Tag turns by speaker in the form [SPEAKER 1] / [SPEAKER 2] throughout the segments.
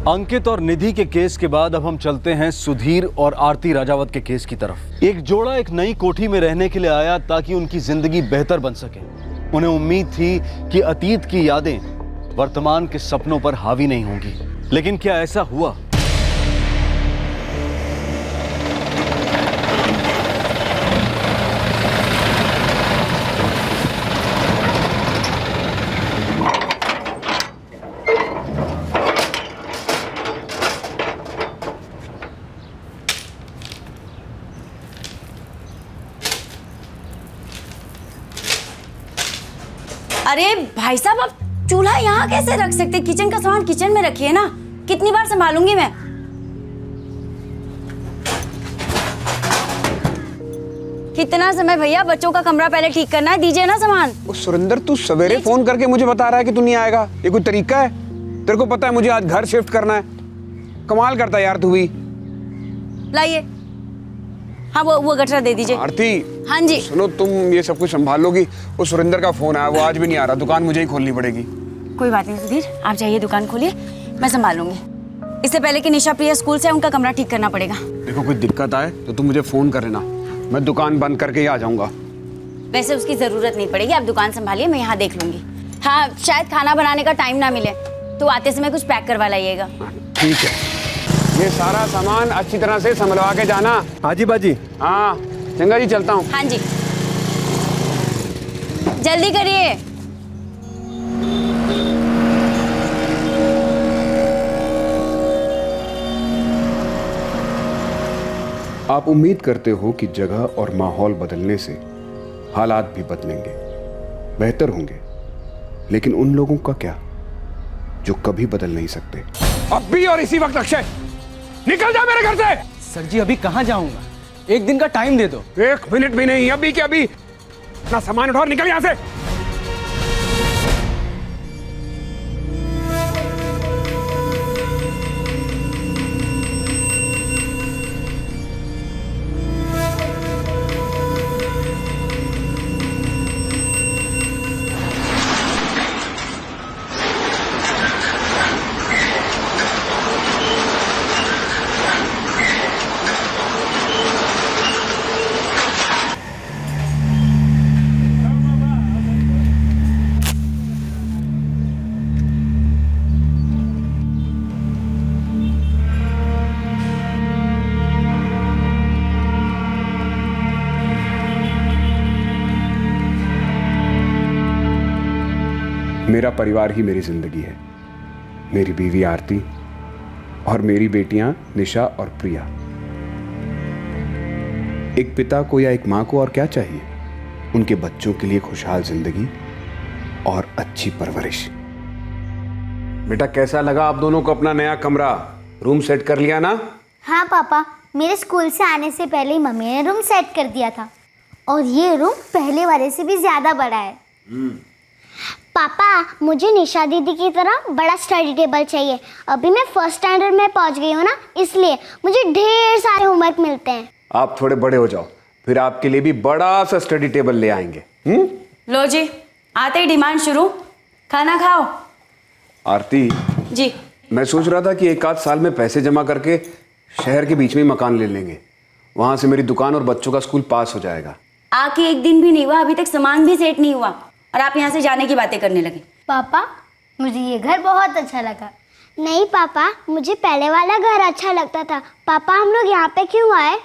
[SPEAKER 1] अंकित और निधि के केस के बाद अब हम चलते हैं सुधीर और आरती राजावत के केस की तरफ। एक जोड़ा एक नई कोठी में रहने के लिए आया ताकि उनकी जिंदगी बेहतर बन सके। उन्हें उम्मीद थी कि अतीत की यादें वर्तमान के सपनों पर हावी नहीं होंगी, लेकिन क्या ऐसा हुआ?
[SPEAKER 2] अरे भाई साहब, आप चूल्हा यहाँ कैसे रख सकते? किचन का सामान किचन में रखिए ना। कितनी बार संभालूंगी मैं? कितना समय भैया, बच्चों का कमरा पहले ठीक करना है, दीजिए ना सामान।
[SPEAKER 3] सुरेंद्र, तू सवेरे फोन करके मुझे बता रहा है कि तू नहीं आएगा, ये कोई तरीका है? तेरे को पता है मुझे आज घर शिफ्ट करना है। कमाल करता है यार तू भी।
[SPEAKER 2] लाइए। हाँ, वो गठरा दे दीजिए।
[SPEAKER 3] आरती।
[SPEAKER 2] हाँ जी।
[SPEAKER 3] सुनो, तुम ये सब कुछ संभाल लोगी? वो सुरेंद्र का फोन आया, वो आज भी नहीं आ रहा। दुकान मुझे ही खोलनी पड़ेगी।
[SPEAKER 2] कोई बात नहीं सुधीर, आप जाइए, दुकान खोलिए, मैं संभाल लूंगी। इससे पहले कि निशा प्रिया स्कूल से उनका कमरा ठीक करना पड़ेगा।
[SPEAKER 3] देखो, कोई दिक्कत आए तो तुम मुझे फोन कर लेना, मैं दुकान बंद करके ही आ जाऊंगा।
[SPEAKER 2] वैसे उसकी जरूरत नहीं पड़ेगी, आप दुकान संभालिए, मैं यहाँ देख लूंगी। हाँ, शायद खाना बनाने का टाइम ना मिले तो आते समय कुछ पैक करवा लाइएगा।
[SPEAKER 3] ठीक है, ये सारा सामान अच्छी तरह से संभलवा के जाना।
[SPEAKER 1] हाँ जी बाजी।
[SPEAKER 3] हाँ चंगा जी, चलता हूँ।
[SPEAKER 2] हाँ जी, जल्दी करिए।
[SPEAKER 3] आप उम्मीद करते हो कि जगह और माहौल बदलने से हालात भी बदलेंगे, बेहतर होंगे, लेकिन उन लोगों का क्या जो कभी बदल नहीं सकते। अब भी और इसी वक्त अक्षय, निकल जा मेरे घर से।
[SPEAKER 4] सर जी, अभी कहाँ जाऊंगा? एक दिन का टाइम दे दो।
[SPEAKER 3] 1 मिनट भी नहीं, अभी के अभी अपना सामान उठाओ, निकल यहां से। मेरा परिवार ही मेरी जिंदगी है। मेरी बीवी आरती और मेरी बेटियां निशा और प्रिया। एक पिता को या एक मां को और क्या चाहिए? उनके बच्चों के लिए खुशहाल जिंदगी और अच्छी परवरिश। बेटा, कैसा लगा आप दोनों को अपना नया कमरा? रूम सेट कर लिया ना?
[SPEAKER 5] हाँ पापा, मेरे स्कूल से आने से पहले ही मम्मी ने रूम सेट कर दिया था और ये रूम पहले वाले से भी ज्यादा बड़ा है। पापा, मुझे निशा दीदी की तरह बड़ा स्टडी टेबल चाहिए। अभी मैं फर्स्ट स्टैंडर्ड में पहुंच गई हूँ ना, इसलिए मुझे ढेर सारे होमवर्क मिलते हैं।
[SPEAKER 3] आप थोड़े बड़े हो जाओ, फिर आपके लिए भी बड़ा सा स्टडी टेबल ले आएंगे।
[SPEAKER 2] लो जी, आते ही डिमांड शुरू। खाना खाओ।
[SPEAKER 3] आरती
[SPEAKER 2] जी।
[SPEAKER 3] मैं सोच रहा था कि 1 आध साल में पैसे जमा करके शहर के बीच में ही मकान ले लेंगे। वहां से मेरी दुकान और बच्चों का स्कूल पास हो जाएगा।
[SPEAKER 2] आके 1 दिन भी नहीं हुआ, अभी तक सामान भी सेट नहीं हुआ और आप यहाँ से जाने की बातें करने लगे।
[SPEAKER 5] पापा, मुझे ये घर बहुत अच्छा लगा। नहीं पापा, मुझे पहले वाला घर अच्छा लगता था। पापा, हम लोग यहाँ पे क्यों आए?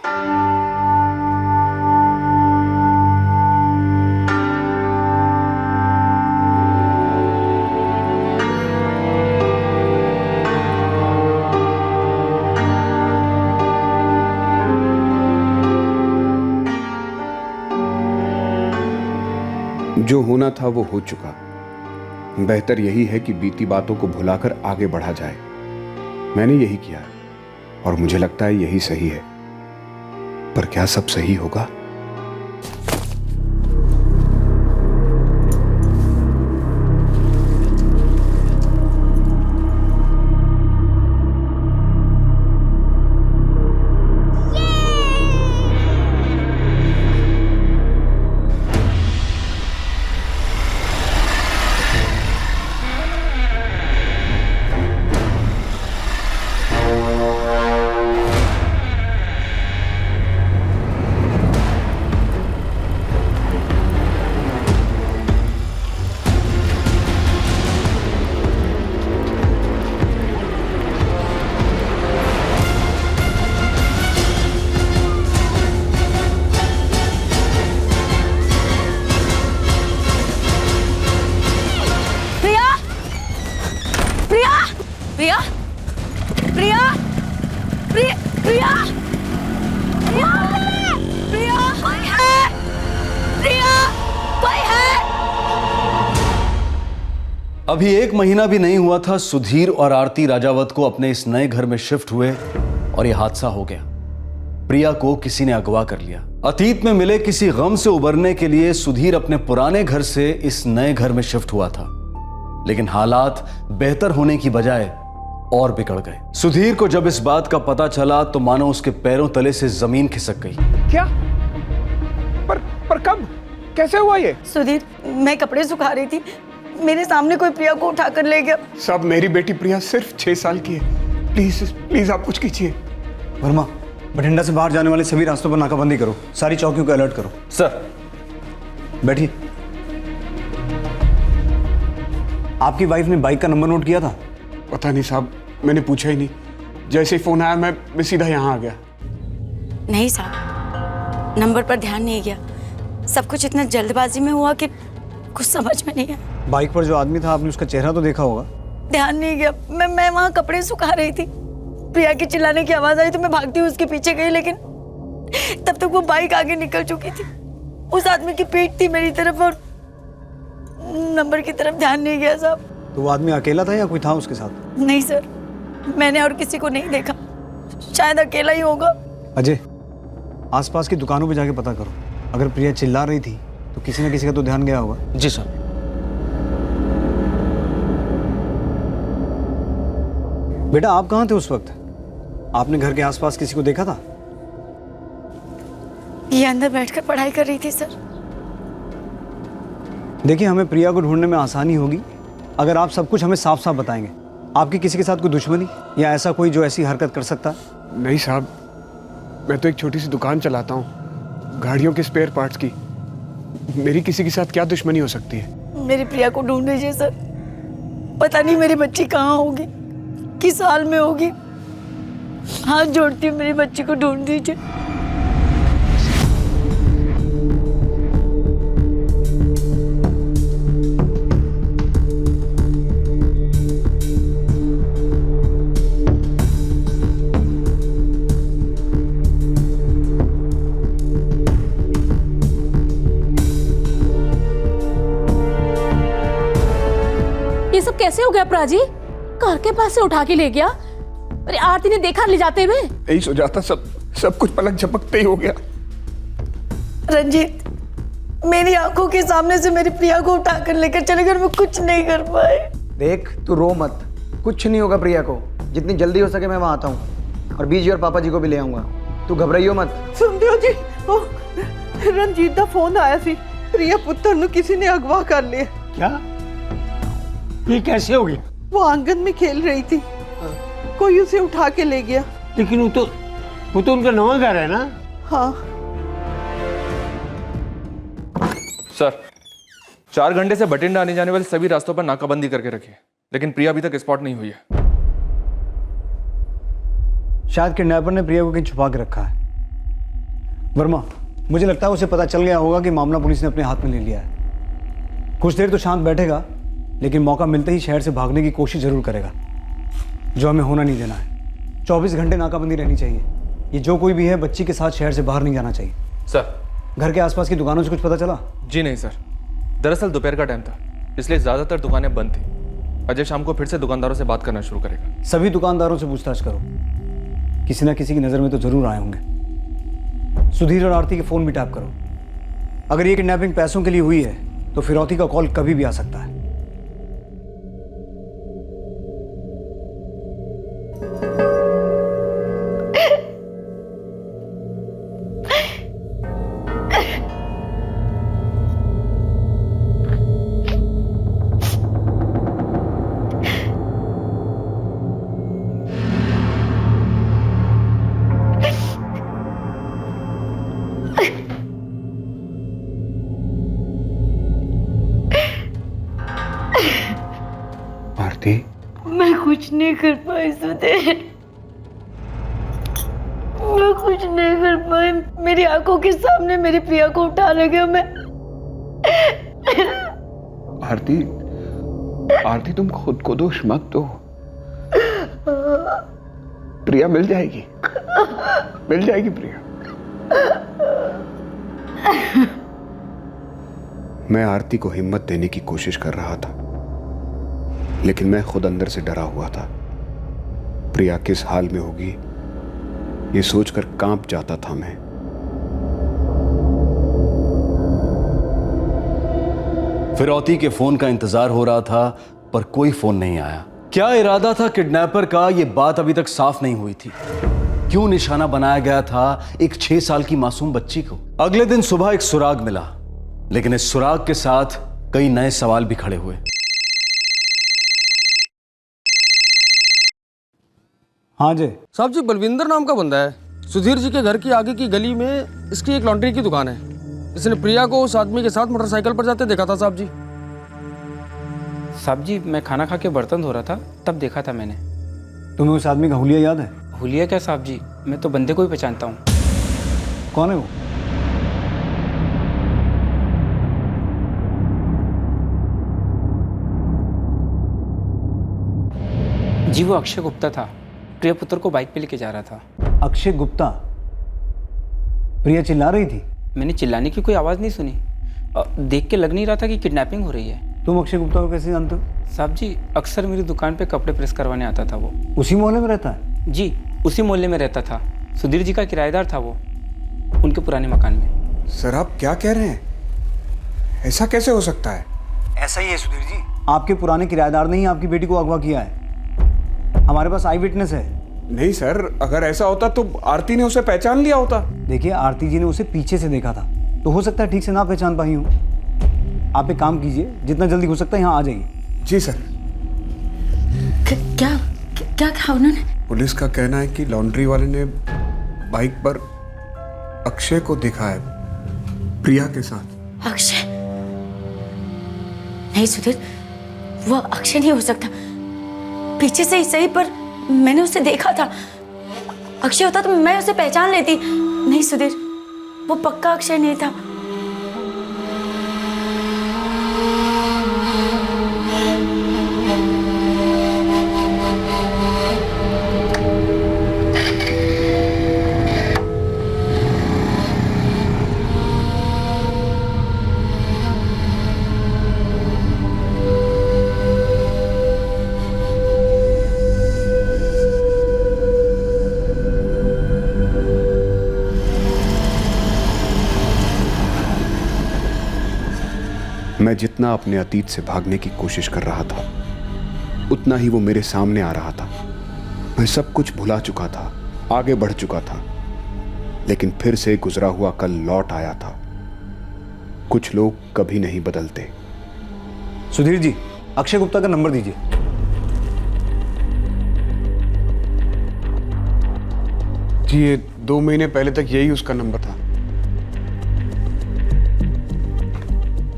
[SPEAKER 3] जो होना था वो हो चुका। बेहतर यही है कि बीती बातों को भुलाकर आगे बढ़ा जाए। मैंने यही किया और मुझे लगता है यही सही है। पर क्या सब सही होगा?
[SPEAKER 1] अभी 1 महीना भी नहीं हुआ था सुधीर और आरती राजावत को अपने इस नए घर में शिफ्ट हुए और यह हादसा हो गया। प्रिया को किसी ने अगवा कर लिया। अतीत में मिले किसी गम से उबरने के लिए सुधीर अपने पुराने घर से इस नए घर में शिफ्ट हुआ था, लेकिन हालात बेहतर होने की बजाय और बिगड़ गए। सुधीर को जब इस बात का पता चला तो मानो उसके पैरों तले से जमीन खिसक गई।
[SPEAKER 3] क्या? पर कब? कैसे हुआ ये?
[SPEAKER 6] सुधीर, मैं कपड़े सुखा रही थी, मेरे सामने कोई प्रिया को उठाकर ले गया।
[SPEAKER 3] सब मेरी बेटी प्रिया सिर्फ 6 साल की है। प्लीज प्लीज आप कुछ कीजिए।
[SPEAKER 4] वर्मा, बठिंडा से बाहर जाने वाले सभी रास्तों पर नाकाबंदी करो, सारी चौकियों को अलर्ट करो।
[SPEAKER 7] सर।
[SPEAKER 4] बैठिए। आपकी वाइफ ने बाइक का नंबर नोट किया था?
[SPEAKER 3] पता नहीं साहब, मैंने पूछा ही नहीं। जैसे ही फोन आया मैं सीधा यहाँ आ गया।
[SPEAKER 6] नहीं साहब, नंबर पर ध्यान नहीं गया। सब कुछ इतना जल्दबाजी में हुआ कि कुछ समझ में नहीं आया।
[SPEAKER 4] बाइक पर जो आदमी था, आपने उसका चेहरा तो देखा होगा?
[SPEAKER 6] ध्यान नहीं गया। मैं वहाँ कपड़े सुखा रही थी, प्रिया के चिल्लाने की आवाज आई तो मैं भागती हुई उसके पीछे गई, लेकिन तब तक वो बाइक आगे निकल चुकी थी। उस आदमी की पीठ थी मेरी तरफ और नंबर की तरफ ध्यान नहीं गया साहब।
[SPEAKER 4] तो वो आदमी अकेला था या कोई था उसके साथ?
[SPEAKER 6] नहीं सर, मैंने और किसी को नहीं देखा, शायद अकेला ही होगा।
[SPEAKER 4] अजय, आसपास की दुकानों पे जाके पता करो। अगर प्रिया चिल्ला रही थी तो किसी न किसी का तो ध्यान गया होगा।
[SPEAKER 7] जी सर।
[SPEAKER 4] बेटा, आप कहाँ थे उस वक्त? आपने घर के आसपास किसी को देखा था?
[SPEAKER 6] ये अंदर बैठकर पढ़ाई कर रही थी सर।
[SPEAKER 4] देखिए, हमें प्रिया को ढूंढने में आसानी होगी अगर आप सब कुछ हमें साफ साफ बताएंगे। आपकी किसी के साथ कोई दुश्मनी या ऐसा कोई जो ऐसी हरकत कर सकता है?
[SPEAKER 3] नहीं साहब, मैं तो एक छोटी सी दुकान चलाता हूँ, गाड़ियों के स्पेयर पार्ट्स की। मेरी किसी के साथ क्या दुश्मनी हो सकती है?
[SPEAKER 6] मेरी प्रिया को ढूंढ लीजिए सर। पता नहीं मेरी बच्ची कहाँ होगी, किस हाल में होगी। हाथ जोड़ती हूँ, मेरी बच्ची को ढूंढ दीजिए।
[SPEAKER 8] ये सब कैसे हो गया प्राजी? कार के पास से उठा के ले गया। अरे आरती ने देखा ले जाते हुए?
[SPEAKER 3] यही सोचा था, सब कुछ पलक झपकते ही हो गया।
[SPEAKER 6] रंजीत, मेरी आंखों के सामने से मेरी प्रिया को उठाकर लेकर चले गए, मैं कुछ नहीं कर पाए।
[SPEAKER 9] देख, तू रो मत, कुछ नहीं होगा प्रिया को। जितनी जल्दी हो सके मैं वहाँ आता हूँ, और बीजी और पापा जी को भी ले आऊँगा। तू घबराइयो मत।
[SPEAKER 10] सुनते हो जी, ओ, रंजीत का फोन आया सी, प्रिया पुत्र नु किसी ने अगवा कर लिया।
[SPEAKER 7] क्या? ये कैसे हो गया?
[SPEAKER 10] वो आंगन में खेल रही थी, कोई उसे उठा के ले गया।
[SPEAKER 7] लेकिन वो तो उनका नवा घर है ना?
[SPEAKER 10] हाँ
[SPEAKER 11] सर, 4 घंटे से बठिंडा आने जाने वाले सभी रास्तों पर नाकाबंदी करके रखी है, लेकिन प्रिया अभी तक स्पॉट नहीं हुई है।
[SPEAKER 4] शायद किडनैपर ने प्रिया को कहीं छुपा के रखा है। वर्मा, मुझे लगता है उसे पता चल गया होगा कि मामला पुलिस ने अपने हाथ में ले लिया है। कुछ देर तो शांत बैठेगा, लेकिन मौका मिलते ही शहर से भागने की कोशिश जरूर करेगा, जो हमें होना नहीं देना है। 24 घंटे नाकाबंदी रहनी चाहिए। ये जो कोई भी है, बच्ची के साथ शहर से बाहर नहीं जाना चाहिए।
[SPEAKER 11] सर,
[SPEAKER 4] घर के आसपास की दुकानों से कुछ पता चला?
[SPEAKER 11] जी नहीं सर, दरअसल दोपहर का टाइम था, इसलिए ज्यादातर दुकानें बंद थी। अजय शाम को फिर से दुकानदारों से बात करना शुरू करेगा।
[SPEAKER 4] सभी दुकानदारों से पूछताछ करो, किसी ना किसी की नजर में तो जरूर आए होंगे। सुधीर और आरती के फोन भी टैप करो। अगर ये किडनैपिंग पैसों के लिए हुई है तो फिरौती का कॉल कभी भी आ सकता है।
[SPEAKER 3] आरती,
[SPEAKER 6] मैं कुछ नहीं कर पाई सुधीर, मैं कुछ नहीं कर पाई। मेरी आंखों के सामने मेरी प्रिया को उठा ले गया। मैं
[SPEAKER 3] आरती तुम खुद को दोष मत दो। प्रिया मिल जाएगी प्रिया। मैं आरती को हिम्मत देने की कोशिश कर रहा था, लेकिन मैं खुद अंदर से डरा हुआ था। प्रिया किस हाल में होगी ये सोचकर कांप जाता था मैं।
[SPEAKER 1] फिरौती के फोन का इंतजार हो रहा था पर कोई फोन नहीं आया। क्या इरादा था किडनैपर का, यह बात अभी तक साफ नहीं हुई थी। क्यों निशाना बनाया गया था एक 6 साल की मासूम बच्ची को? अगले दिन सुबह एक सुराग मिला, लेकिन इस सुराग के साथ कई नए सवाल भी खड़े हुए।
[SPEAKER 4] हाँ जी
[SPEAKER 12] साहब जी, बलविंदर नाम का बंदा है। सुधीर जी के घर की आगे की गली में इसकी एक लॉन्ड्री की दुकान है। इसने प्रिया को उस आदमी के साथ मोटरसाइकिल पर जाते देखा था साहब जी।
[SPEAKER 13] साहब जी, मैं खाना खा के बर्तन धो रहा था, तब देखा था मैंने।
[SPEAKER 4] तुम्हें उस आदमी का हुलिया याद है?
[SPEAKER 13] हुलिया क्या साहब जी, मैं तो बंदे को ही पहचानता हूँ।
[SPEAKER 4] कौन है वो?
[SPEAKER 13] जी वो अक्षय गुप्ता था, प्रिया पुत्र को बाइक पे लेके जा रहा था।
[SPEAKER 4] अक्षय गुप्ता? प्रिया चिल्ला रही थी?
[SPEAKER 13] मैंने चिल्लाने की कोई आवाज़ नहीं सुनी। देख के लग नहीं रहा था कि किडनैपिंग हो रही है।
[SPEAKER 4] तुम अक्षय गुप्ता को कैसे जानते हो?
[SPEAKER 13] साहब जी, अक्सर मेरी दुकान पे कपड़े प्रेस करवाने आता था वो।
[SPEAKER 4] उसी मोहल्ले में रहता है?
[SPEAKER 13] जी, उसी मोहल्ले में रहता था। सुधीर जी का किराएदार था वो, उनके पुराने मकान में।
[SPEAKER 3] सर आप क्या कह रहे हैं? ऐसा कैसे हो सकता है?
[SPEAKER 4] ऐसा ही है सुधीर जी। आपके पुराने किराएदार ने ही आपकी बेटी को अगवा किया है। हमारे पास आई विटनेस है।
[SPEAKER 3] नहीं सर, अगर ऐसा होता तो आरती ने उसे पहचान लिया होता।
[SPEAKER 4] देखिए, आरती जी ने उसे पीछे से देखा था, तो हो सकता है ठीक से ना पहचान पाई हूँ। आप एक काम कीजिए, जितना जल्दी हो सकता है यहाँ आ जाइए।
[SPEAKER 3] जी सर।
[SPEAKER 6] क्या क्या कहा उन्होंने?
[SPEAKER 3] पुलिस का कहना है कि लॉन्ड्री वाले ने बाइक पर अक्षय को देखा है प्रिया के साथ।
[SPEAKER 6] अक्षय? नहीं सुधीर, वो अक्षय नहीं हो सकता। पीछे से ही सही, पर मैंने उसे देखा था। अक्षय होता तो मैं उसे पहचान लेती। नहीं सुधीर, वो पक्का अक्षय नहीं था।
[SPEAKER 3] मैं जितना अपने अतीत से भागने की कोशिश कर रहा था, उतना ही वो मेरे सामने आ रहा था। मैं सब कुछ भुला चुका था, आगे बढ़ चुका था, लेकिन फिर से गुजरा हुआ कल लौट आया था। कुछ लोग कभी नहीं बदलते।
[SPEAKER 4] सुधीर जी, अक्षय गुप्ता का नंबर दीजिए।
[SPEAKER 3] जी, ये 2 महीने पहले तक यही उसका नंबर था।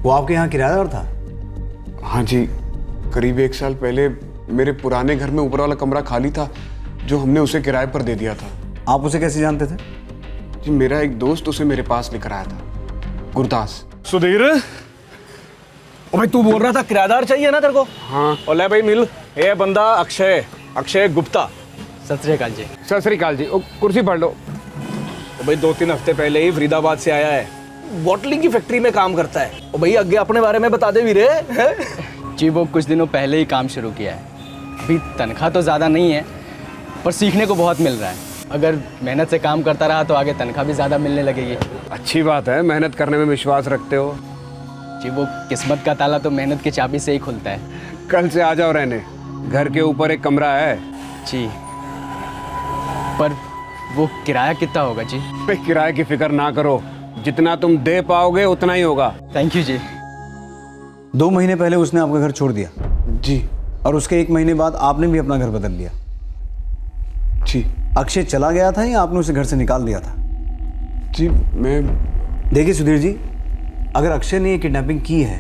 [SPEAKER 4] वो आपके यहाँ किराएदार था?
[SPEAKER 3] हाँ जी, करीब 1 साल पहले मेरे पुराने घर में ऊपर वाला कमरा खाली था, जो हमने उसे किराए पर दे दिया था।
[SPEAKER 4] आप उसे कैसे जानते थे?
[SPEAKER 3] जी, मेरा एक दोस्त उसे मेरे पास लेकर आया था, गुरदास।
[SPEAKER 12] सुधीर, ओ भाई तू बोल रहा था किराएदार चाहिए ना तेरे को?
[SPEAKER 3] हाँ।
[SPEAKER 12] और ले भाई मिल, ये बंदा अक्षय गुप्ता। सत श्री अकाल जी।
[SPEAKER 3] सत श्री अकाल जी। ओ, कुर्सी पढ़ लो।
[SPEAKER 12] ओ भाई 2-3 हफ्ते पहले ही फरीदाबाद से आया है, बॉटलिंग की फैक्ट्री में काम करता है। ओ भाई आगे अपने बारे में बता दे वीरे।
[SPEAKER 13] जी वो कुछ दिनों पहले ही काम शुरू किया है। अभी तनख्वाह तो ज़्यादा नहीं है, पर सीखने को बहुत मिल रहा है। अगर मेहनत से काम करता रहा तो आगे तनख्वाह भी ज़्यादा मिलने लगेगी।
[SPEAKER 3] अच्छी बात है, मेहनत करने में विश्वास रखते हो।
[SPEAKER 13] जी वो किस्मत का ताला तो मेहनत की चाबी से ही खुलता है।
[SPEAKER 3] कल से आ जाओ रहने, घर के ऊपर एक कमरा है।
[SPEAKER 13] जी, पर वो किराया कितना होगा जी?
[SPEAKER 3] किराए की फिक्र ना करो, जितना तुम दे पाओगे उतना ही होगा।
[SPEAKER 13] थैंक यू जी।
[SPEAKER 4] 2 महीने पहले उसने आपका घर छोड़ दिया?
[SPEAKER 3] जी।
[SPEAKER 4] और उसके 1 महीने बाद आपने भी अपना घर बदल लिया?
[SPEAKER 3] जी।
[SPEAKER 4] अक्षय चला गया था या आपने उसे घर से निकाल दिया था?
[SPEAKER 3] जी मैं...
[SPEAKER 4] देखिए सुधीर जी, अगर अक्षय ने ये किडनैपिंग की है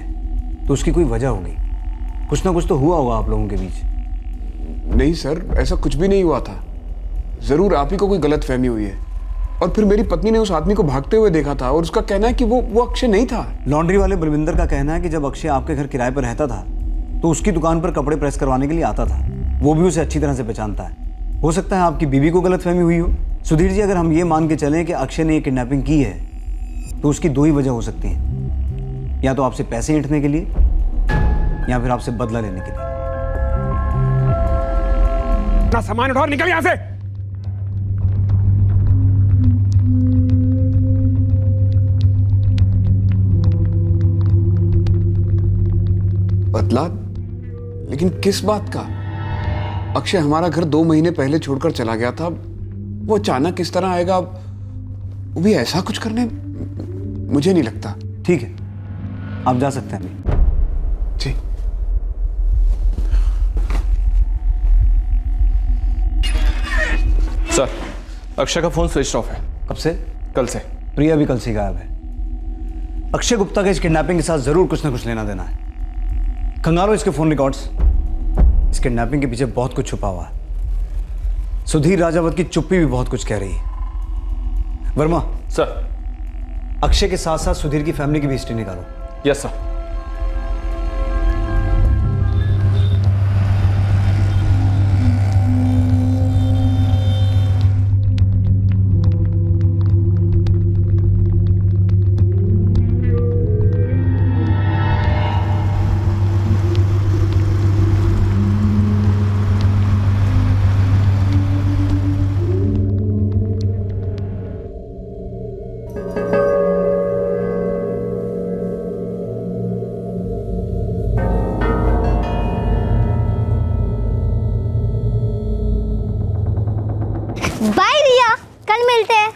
[SPEAKER 4] तो उसकी कोई वजह होगी। कुछ ना कुछ तो हुआ होगा आप लोगों के बीच।
[SPEAKER 3] नहीं सर, ऐसा कुछ भी नहीं हुआ था। जरूर आप ही को कोई गलत फहमी हुई है। और फिर मेरी पत्नी ने उस आदमी को भागते हुए देखा था और उसका कहना है कि वो अक्षय नहीं था।
[SPEAKER 4] लॉन्ड्री वाले बलविंदर का कहना है कि जब अक्षय आपके घर किराए पर रहता था तो उसकी दुकान पर कपड़े प्रेस करवाने के लिए आता था। वो भी उसे अच्छी तरह से पहचानता है। हो सकता है आपकी बीवी को गलतफहमी हुई हो। सुधीर जी, अगर हम ये मान के चलें कि अक्षय ने ये किडनैपिंग की है तो उसकी 2 ही वजह हो सकती हैं। या तो आपसे पैसे ऐंठने के लिए या फिर आपसे बदला लेने के लिए।
[SPEAKER 3] अपना सामान उठाओ, निकल यहां से। बदला? लेकिन किस बात का? अक्षय हमारा घर 2 महीने पहले छोड़कर चला गया था, वो अचानक किस तरह आएगा? वो भी ऐसा कुछ करने, मुझे नहीं लगता।
[SPEAKER 4] ठीक है, आप जा सकते हैं अभी।
[SPEAKER 3] जी।
[SPEAKER 11] सर, अक्षय का फोन स्विच ऑफ है।
[SPEAKER 4] कब से?
[SPEAKER 11] कल से।
[SPEAKER 4] प्रिया भी कल से गायब है। अक्षय गुप्ता के इस किडनैपिंग के साथ जरूर कुछ ना कुछ लेना देना है। खंगालो इसके फोन रिकॉर्ड्स। इस किडनैपिंग के पीछे बहुत कुछ छुपा हुआ है। सुधीर राजावत की चुप्पी भी बहुत कुछ कह रही है। वर्मा
[SPEAKER 11] सर,
[SPEAKER 4] अक्षय के साथ साथ सुधीर की फैमिली की भी हिस्ट्री निकालो।
[SPEAKER 11] Yes sir.
[SPEAKER 5] बाय रिया, कल मिलते हैं।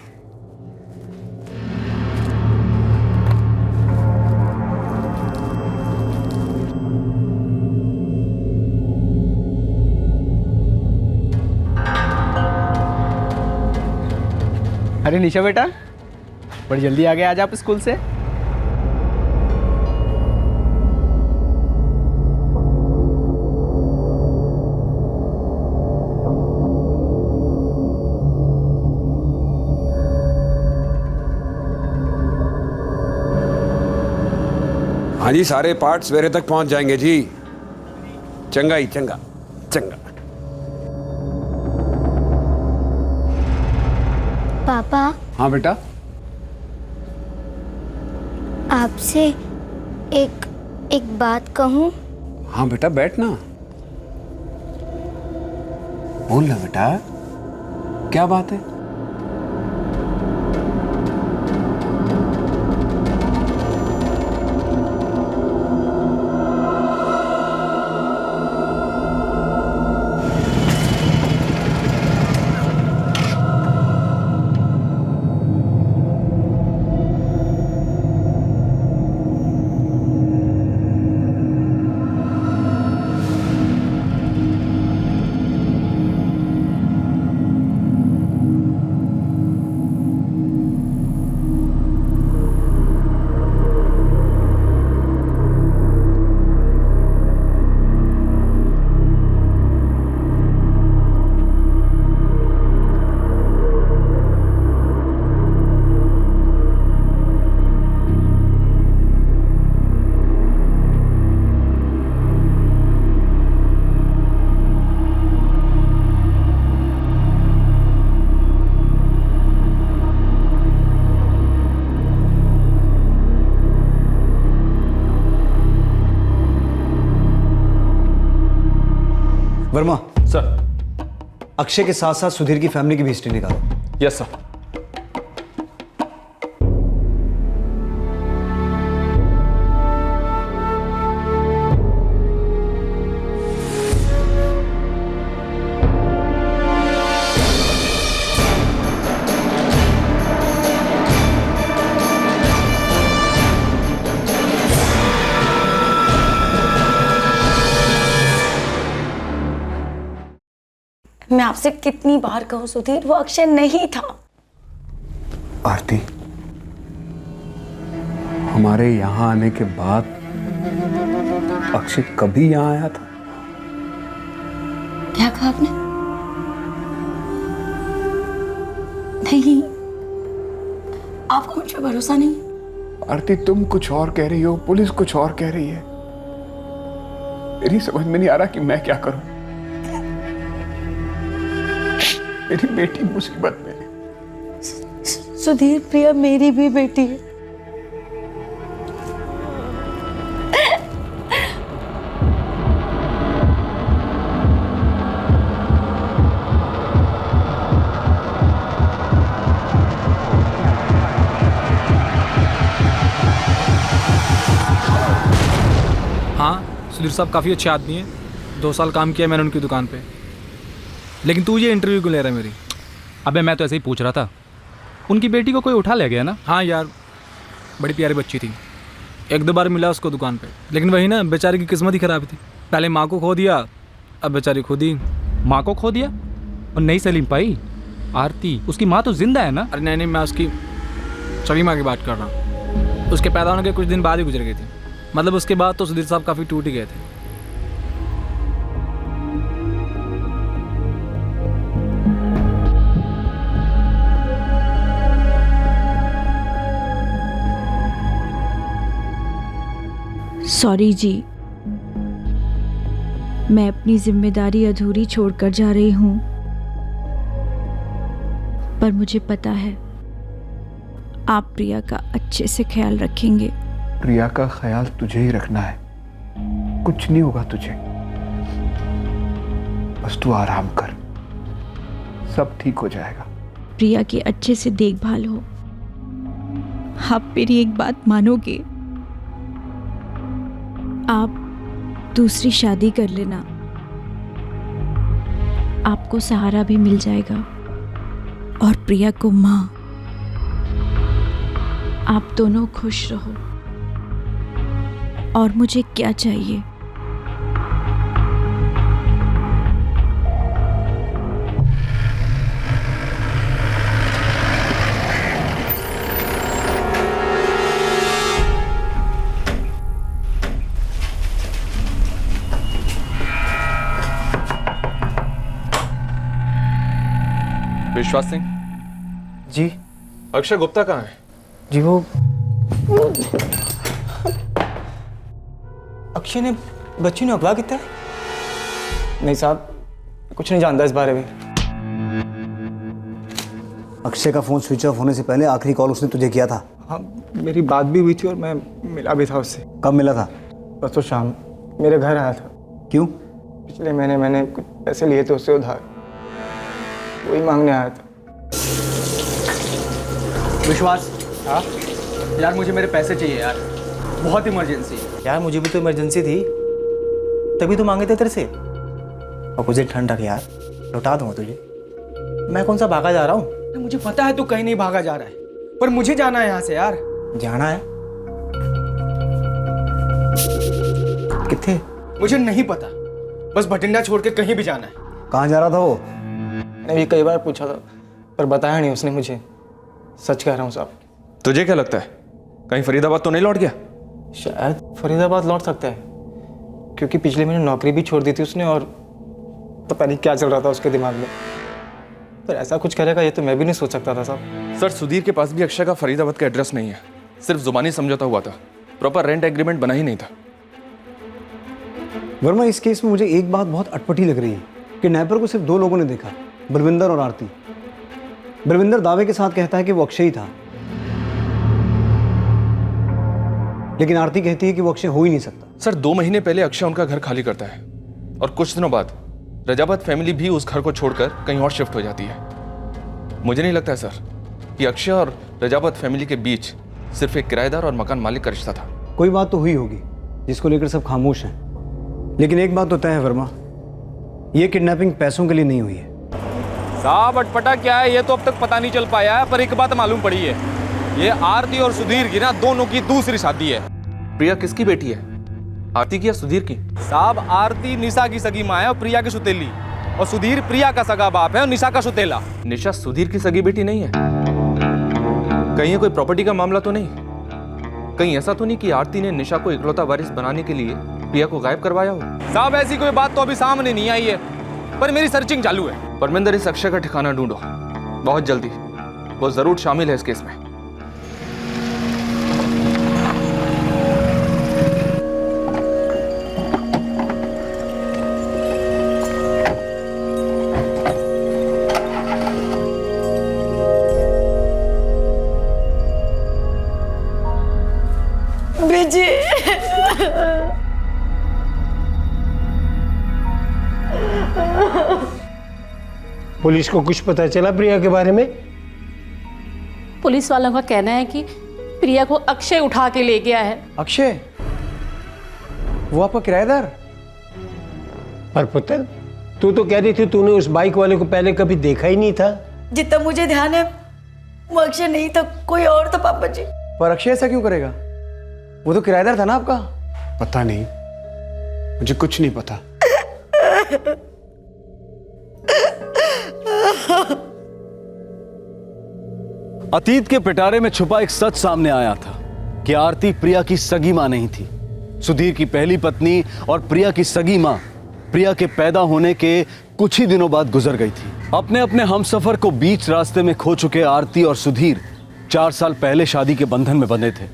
[SPEAKER 13] अरे निशा बेटा, बड़ी जल्दी आ गए आज आप स्कूल से।
[SPEAKER 3] हाँ जी, सारे पार्ट सवेरे तक पहुंच जाएंगे जी। चंगा ही चंगा चंगा।
[SPEAKER 5] पापा,
[SPEAKER 3] हाँ बेटा।
[SPEAKER 5] आपसे एक बात कहूं?
[SPEAKER 3] हाँ बेटा, बैठना। बोल ना बेटा, क्या बात है?
[SPEAKER 4] वर्मा
[SPEAKER 11] सर।
[SPEAKER 4] अक्षय के साथ साथ सुधीर की फैमिली की भी हिस्ट्री निकालो।
[SPEAKER 11] Yes sir.
[SPEAKER 6] मैं आपसे कितनी बार कहूं सुधीर, वो अक्षय नहीं था।
[SPEAKER 3] आरती, हमारे यहां आने के बाद अक्षय कभी यहां आया था?
[SPEAKER 6] क्या कहा आपने? नहीं, आपको मुझ पर भरोसा नहीं?
[SPEAKER 3] आरती, तुम कुछ और कह रही हो, पुलिस कुछ और कह रही है। मेरी समझ में नहीं आ रहा कि मैं क्या करूं। मेरी बेटी मुसीबत में है।
[SPEAKER 6] सुधीर, प्रिया मेरी भी बेटी है।
[SPEAKER 12] सुधीर साहब काफ़ी अच्छे आदमी हैं, 2 साल काम किया मैंने उनकी दुकान पे। लेकिन तू ये इंटरव्यू क्यों ले रहा है मेरी?
[SPEAKER 13] अबे मैं तो ऐसे ही पूछ रहा था, उनकी बेटी को कोई उठा ले गया ना?
[SPEAKER 12] हाँ यार, बड़ी प्यारी बच्ची थी, 1-2 बार मिला उसको दुकान पे, लेकिन वही ना, बेचारी की किस्मत ही खराब थी। पहले माँ को खो दिया, अब बेचारी खुद ही।
[SPEAKER 13] माँ को खो दिया और नहीं सलीम पाई? आरती, उसकी माँ तो जिंदा है ना?
[SPEAKER 12] अरे नहीं, मैं उसकी छवि माँ की बात कर रहा हूँ। उसके पैदा होने के कुछ दिन बाद ही गुजर गई थी। मतलब उसके बाद तो सुधीर साहब काफ़ी टूट ही गए थे।
[SPEAKER 14] सॉरी जी, मैं अपनी जिम्मेदारी अधूरी छोड़कर जा रही हूँ, पर मुझे पता है आप प्रिया का अच्छे से ख्याल रखेंगे।
[SPEAKER 3] प्रिया का ख्याल तुझे ही रखना है, कुछ नहीं होगा तुझे, बस तू आराम कर, सब ठीक हो जाएगा।
[SPEAKER 14] प्रिया की अच्छे से देखभाल हो। आप मेरी एक बात मानोगे? आप दूसरी शादी कर लेना, आपको सहारा भी मिल जाएगा और प्रिया को माँ। आप दोनों खुश रहो, और मुझे क्या चाहिए?
[SPEAKER 11] विश्वास सिंह
[SPEAKER 4] जी।
[SPEAKER 11] अक्षय गुप्ता कहाँ है?
[SPEAKER 4] जी वो अक्षय ने बच्ची ने अगवा किया है? नहीं साहब, कुछ नहीं जानता इस बारे में। अक्षय का फोन स्विच ऑफ होने से पहले आखिरी कॉल उसने तुझे किया था?
[SPEAKER 9] हाँ, मेरी बात भी हुई थी और मैं मिला भी था उससे।
[SPEAKER 4] कब मिला था?
[SPEAKER 9] परसों शाम मेरे घर आया था।
[SPEAKER 4] क्यों?
[SPEAKER 9] पिछले महीने मैंने कुछ पैसे लिए थे उससे उधार, वही मांगने आया था।
[SPEAKER 13] विश्वास, हाँ यार, मुझे मेरे पैसे चाहिए यार, बहुत इमरजेंसी है।
[SPEAKER 4] यार मुझे भी तो इमरजेंसी थी, तभी तो मांगे थे तेरे से। और मुझे ठंड रख यार, लौटा दूंगा तुझे। मैं कौन सा भागा जा रहा हूँ?
[SPEAKER 12] मुझे पता है तू कहीं नहीं भागा जा रहा है, पर मुझे जाना है यहाँ से यार।
[SPEAKER 4] जाना है? किथे?
[SPEAKER 12] मुझे नहीं पता, बस भटिंडा छोड़ के कहीं भी जाना है।
[SPEAKER 4] कहाँ जा रहा था वो?
[SPEAKER 9] मैंने भी कई बार पूछा था, पर बताया नहीं उसने मुझे। सच कह रहा हूँ साहब।
[SPEAKER 11] तुझे क्या लगता है, कहीं फरीदाबाद तो नहीं लौट गया?
[SPEAKER 9] शायद फरीदाबाद लौट सकता है, क्योंकि पिछले महीने नौकरी भी छोड़ दी थी उसने, और पता नहीं क्या चल रहा था उसके दिमाग में। पर ऐसा कुछ करेगा ये तो मैं भी नहीं सोच सकता था साहब।
[SPEAKER 11] सर, सुधीर के पास भी अक्षय का फरीदाबाद का एड्रेस नहीं है, सिर्फ जुबानी समझौता हुआ था, प्रॉपर रेंट एग्रीमेंट बना ही नहीं था।
[SPEAKER 4] वर्मा, इस केस में मुझे एक बात बहुत अटपटी लग रही है कि नैपर को सिर्फ 2 लोगों ने देखा, बलविंदर और आरती। बलविंदर दावे के साथ कहता है कि वो अक्षय ही था, लेकिन आरती कहती है कि वो अक्षय हो ही नहीं सकता।
[SPEAKER 11] सर, 2 महीने पहले अक्षय उनका घर खाली करता है और कुछ दिनों बाद रजावत फैमिली भी उस घर को छोड़कर कहीं और शिफ्ट हो जाती है। मुझे नहीं लगता है सर कि अक्षय और रजावत फैमिली के बीच सिर्फ एक किराएदार और मकान मालिक का रिश्ता था।
[SPEAKER 4] कोई बात तो हुई होगी जिसको लेकर सब खामोश हैं, लेकिन एक बात तो तय है वर्मा, ये किडनैपिंग पैसों के लिए नहीं हुई है।
[SPEAKER 15] साहब, अटपटा क्या है ये तो अब तक पता नहीं चल पाया है, पर एक बात मालूम पड़ी है, ये आरती और सुधीर की ना दोनों की दूसरी शादी है।
[SPEAKER 11] प्रिया किसकी बेटी है, आरती की या सुधीर की?
[SPEAKER 15] साहब, आरती निशा की सगी माँ है और प्रिया की सुतेली, और सुधीर प्रिया का सगा बाप है और निशा का सुतेला।
[SPEAKER 11] निशा सुधीर की सगी बेटी नहीं है? कहीं ये कोई प्रॉपर्टी का मामला तो नहीं? कहीं ऐसा तो नहीं कि आरती ने निशा को इकलौता वारिस बनाने के लिए प्रिया को गायब करवाया हो?
[SPEAKER 15] साहब, ऐसी कोई बात तो अभी सामने नहीं आई है, पर मेरी सर्चिंग चालू है।
[SPEAKER 11] परमिंदर, इस अक्षय का ठिकाना ढूंढो बहुत जल्दी, वो जरूर शामिल है इस केस में।
[SPEAKER 6] बेजी,
[SPEAKER 7] पुलिस को कुछ पता चला प्रिया के बारे में?
[SPEAKER 8] पुलिस वालों का कहना है कि प्रिया को अक्षय उठा के ले गया है।
[SPEAKER 9] अक्षय?
[SPEAKER 4] वो आपका किराएदार?
[SPEAKER 7] पर पुत्र, तू तो कह रही थी तूने उस बाइक वाले को पहले कभी देखा ही नहीं था।
[SPEAKER 6] जितना मुझे ध्यान है वो अक्षय नहीं था, कोई और था पापा जी।
[SPEAKER 4] पर अक्षय ऐसा क्यों करेगा? वो तो किराएदार था ना आपका।
[SPEAKER 3] पता नहीं, मुझे कुछ नहीं पता।
[SPEAKER 1] अतीत के पिटारे में छुपा एक सच सामने आया था कि आरती प्रिया की सगी मां नहीं थी। सुधीर की पहली पत्नी और प्रिया की सगी मां प्रिया के पैदा होने के कुछ ही दिनों बाद गुजर गई थी। अपने अपने हमसफर को बीच रास्ते में खो चुके आरती और सुधीर 4 साल पहले शादी के बंधन में बंधे थे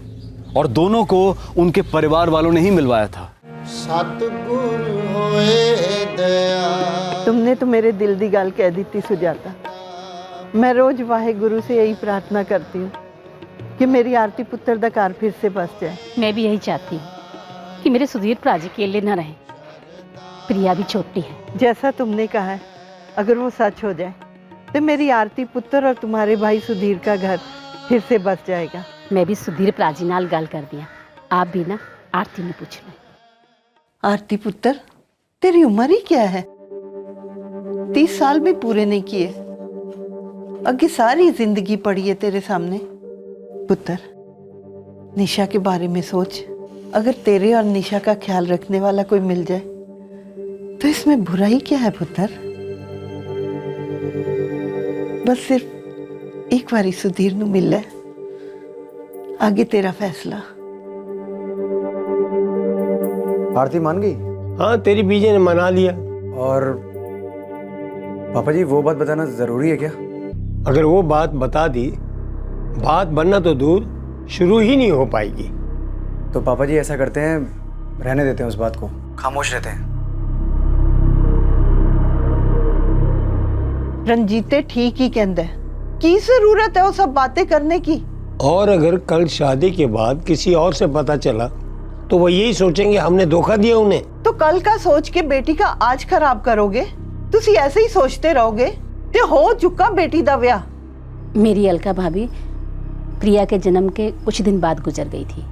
[SPEAKER 1] और दोनों को उनके परिवार वालों ने ही मिलवाया था।
[SPEAKER 10] सतगुरु होए दया। तुमने तो मेरे दिल दी गल कह दी थी सुजाता। मैं रोज वाहेगुरु से यही प्रार्थना करती हूँ कि मेरी आरती पुत्र दा घर फिर से बस जाए।
[SPEAKER 8] मैं भी यही चाहती हूँ कि मेरे सुधीर भरा जी अकेले न रहे। प्रिया भी छोटी है।
[SPEAKER 10] जैसा तुमने कहा है, अगर वो सच हो जाए तो मेरी आरती पुत्र और तुम्हारे भाई सुधीर का घर फिर से बस जाएगा।
[SPEAKER 8] मैं भी सुधीर भरा जी नाल गल कर दिया। आप भी ना आरती ने पूछ लो।
[SPEAKER 10] आरती पुत्र, तेरी उम्र ही क्या है? 30 साल भी पूरे नहीं किए। आगे सारी जिंदगी पड़ी है तेरे सामने। पुत्र, निशा के बारे में सोच। अगर तेरे और निशा का ख्याल रखने वाला कोई मिल जाए तो इसमें बुराई क्या है पुत्र? बस सिर्फ एक बारी सुधीर नू मिल ले, आगे तेरा फैसला।
[SPEAKER 4] आरती मान गई?
[SPEAKER 7] हाँ, तेरी बीजे ने मना लिया।
[SPEAKER 4] और पापा जी, वो बात बताना जरूरी है क्या?
[SPEAKER 7] अगर वो बात बता दी, बात बनना तो दूर, शुरू ही नहीं हो पाएगी।
[SPEAKER 4] तो पापा जी ऐसा करते हैं, रहने देते हैं उस बात को, खामोश रहते हैं।
[SPEAKER 10] रंजीते ठीक ही कहंदा है। की जरूरत है वो सब बातें करने की?
[SPEAKER 7] और अगर कल शादी के बाद किसी और से पता चला तो वो यही सोचेंगे हमने धोखा दिया उन्हें।
[SPEAKER 10] तो कल का सोच के बेटी का आज खराब करोगे? तुसी ऐसे ही सोचते रहोगे ते हो चुका बेटी दा ब्याह।
[SPEAKER 8] मेरी अलका भाभी प्रिया के जन्म के कुछ दिन बाद गुजर गई थी।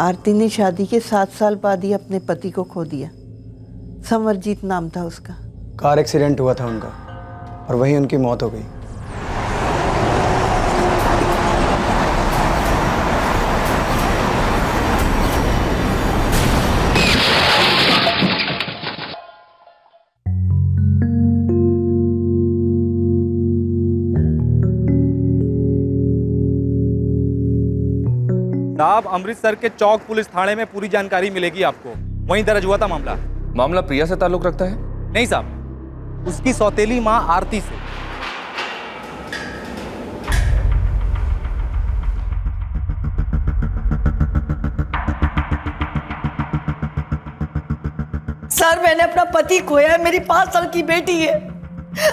[SPEAKER 10] आरती ने शादी के 7 साल बाद ही अपने पति को खो दिया। समरजीत नाम था उसका।
[SPEAKER 4] कार एक्सीडेंट हुआ था उनका और वहीं उनकी मौत हो गई।
[SPEAKER 15] साहब, अमृतसर के चौक पुलिस थाने में पूरी जानकारी मिलेगी आपको। वहीं दर्ज हुआ था मामला।
[SPEAKER 11] मामला प्रिया से ताल्लुक रखता है?
[SPEAKER 15] नहीं साहब, उसकी सौतेली मां आरती से।
[SPEAKER 6] सर, मैंने अपना पति खोया है, मेरी 5 साल की बेटी है